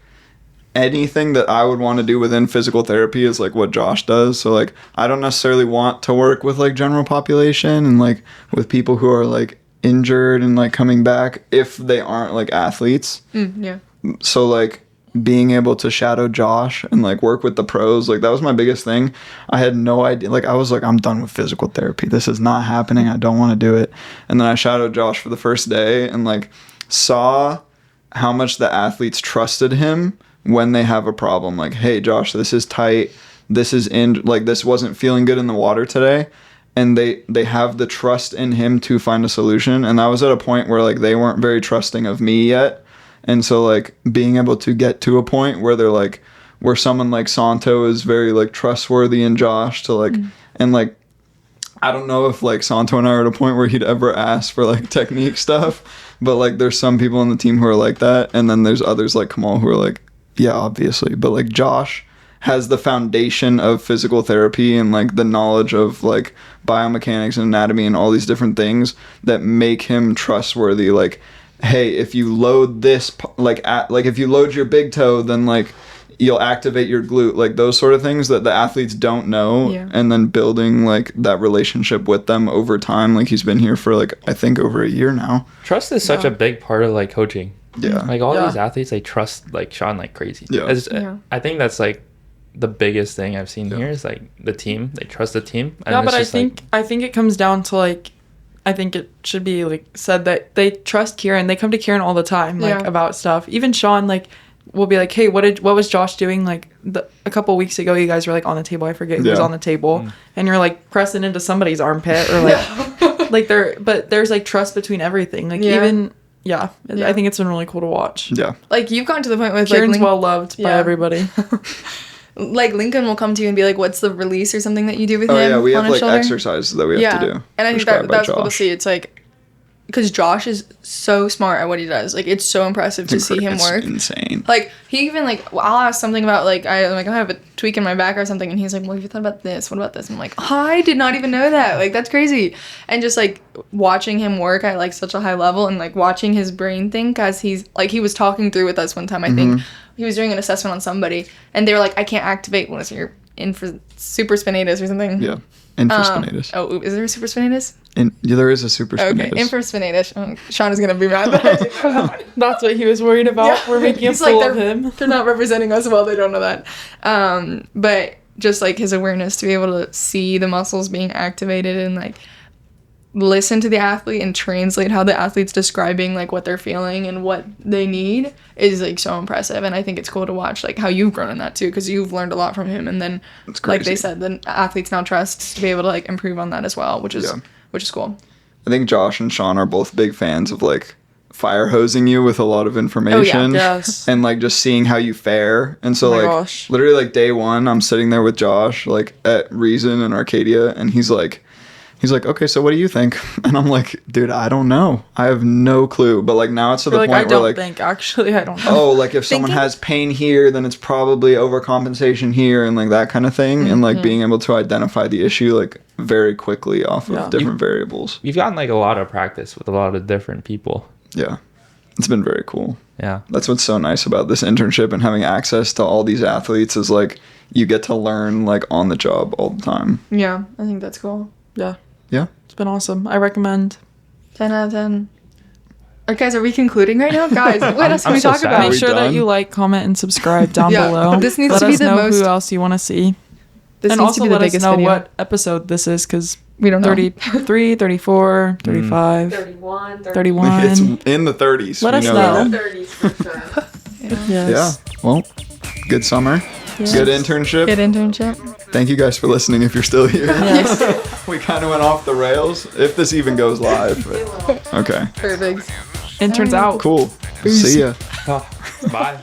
anything that I would want to do within physical therapy is like what Josh does. So like I don't necessarily want to work with like general population and like with people who are like injured and like coming back if they aren't like athletes. Yeah. So like being able to shadow Josh and like work with the pros, like that was my biggest thing. I had no idea. Like I was like, I'm done with physical therapy. This is not happening. I don't want to do it. And then I shadowed Josh for the first day and like saw how much the athletes trusted him when they have a problem. Like, hey Josh, this is tight. This is like this wasn't feeling good in the water today. And they have the trust in him to find a solution. And I was at a point where like they weren't very trusting of me yet. And so like being able to get to a point where they're like where someone like Santo is very like trustworthy in Josh to like and like I don't know if like Santo and I are at a point where he'd ever ask for like technique stuff, but like there's some people on the team who are like that, and then there's others like Kamal who are like, yeah, obviously, but like Josh has the foundation of physical therapy and like the knowledge of like biomechanics and anatomy and all these different things that make him trustworthy. Like, hey, if you load this if you load your big toe, then like you'll activate your glute, like those sort of things that the athletes don't know. Yeah. And then building like that relationship with them over time. Like he's been here for like I think over a year now. Trust is such a big part of like coaching. Yeah. Like all Yeah. these athletes, they trust like Sean like crazy. Yeah. Yeah. I think that's like the biggest thing I've seen here is like the team. They trust the team. And Yeah, it's but I just, like, think it comes down to like, I think it should be like said that they trust Kieran. They come to Kieran all the time, like Yeah. about stuff. Even Sean like will be like, hey, what was Josh doing? Like a couple weeks ago, you guys were like on the table. I forget who was Yeah. on the table, and you're like pressing into somebody's armpit or like like but there's like trust between everything. Like Yeah. even Yeah. I think it's been really cool to watch. Yeah. Like you've gotten to the point with Kieran's like well loved by Yeah. everybody. like Lincoln will come to you and be like, "What's the release or something that you do with Oh him?" yeah, we on have his like shoulder? exercises that we have to do. And I think prescribed by that's cool to Josh. see. It's like because Josh is so smart at what he does. Like it's so impressive to see him It's work. insane. Like he even like I'll ask something about like I have a tweak in my back or something, and he's like, "Well, have you thought about this? What about this?" I'm like, I did not even know that. Like that's crazy. And just like watching him work at like such a high level, and like watching his brain think as he's like he was talking through with us one time. I think he was doing an assessment on somebody, and they were like, "I can't activate what is your infraspinatus or something." Yeah. Infraspinatus. Oh, is there a supraspinatus? There is a supraspinatus. Okay, infraspinatus. Oh, Sean is gonna be mad that I did that. That's what he was worried about. Yeah. We're making a He's like, fool of him. They're not representing us well. They don't know that. But just like his awareness to be able to see the muscles being activated and like listen to the athlete and translate how the athlete's describing like what they're feeling and what they need is like so impressive. And I think it's cool to watch like how you've grown in that too, because you've learned a lot from him. And then It's like they crazy. said, the athletes now trust to be able to like improve on that as well, which is cool. I think Josh and Sean are both big fans of like fire hosing you with a lot of information. Yes. And like just seeing how you fare. And so Oh my like gosh. literally like day one, I'm sitting there with Josh like at Reason in Arcadia, and he's like, okay, so what do you think? And I'm like, dude, I don't know. I have no clue. But like now it's to the Like, point I where don't like, think. Actually, I don't know. oh, like if someone Thinking- has pain here, then it's probably overcompensation here and like that kind of thing. And like being able to identify the issue like very quickly off Yeah. of different variables. You've gotten like a lot of practice with a lot of different people. Yeah. It's been very cool. Yeah. That's what's so nice about this internship and having access to all these athletes is like you get to learn like on the job all the time. Yeah, I think that's cool. Yeah. Yeah. It's been awesome. I recommend. 10 out of 10. Alright, guys, are we concluding right now? Guys, what else can I'm we so talk sad. about? Make we sure done? that you like, comment, and subscribe down Yeah, below. this needs let to be us the know most- who else you want to see. This And needs to also be the let us biggest know video. what episode this is, because We don't know. 33, 34, 35, 31, 31. It's in the 30s. Let we us know know. that. 30s for sure. Yes. Yeah. Well, good summer. Good internship. Good internship. Thank you guys for listening if you're still here. Yes. We kind of went off the rails. If this even goes live. But, okay. Perfect. Interns out. Cool. See ya. Bye.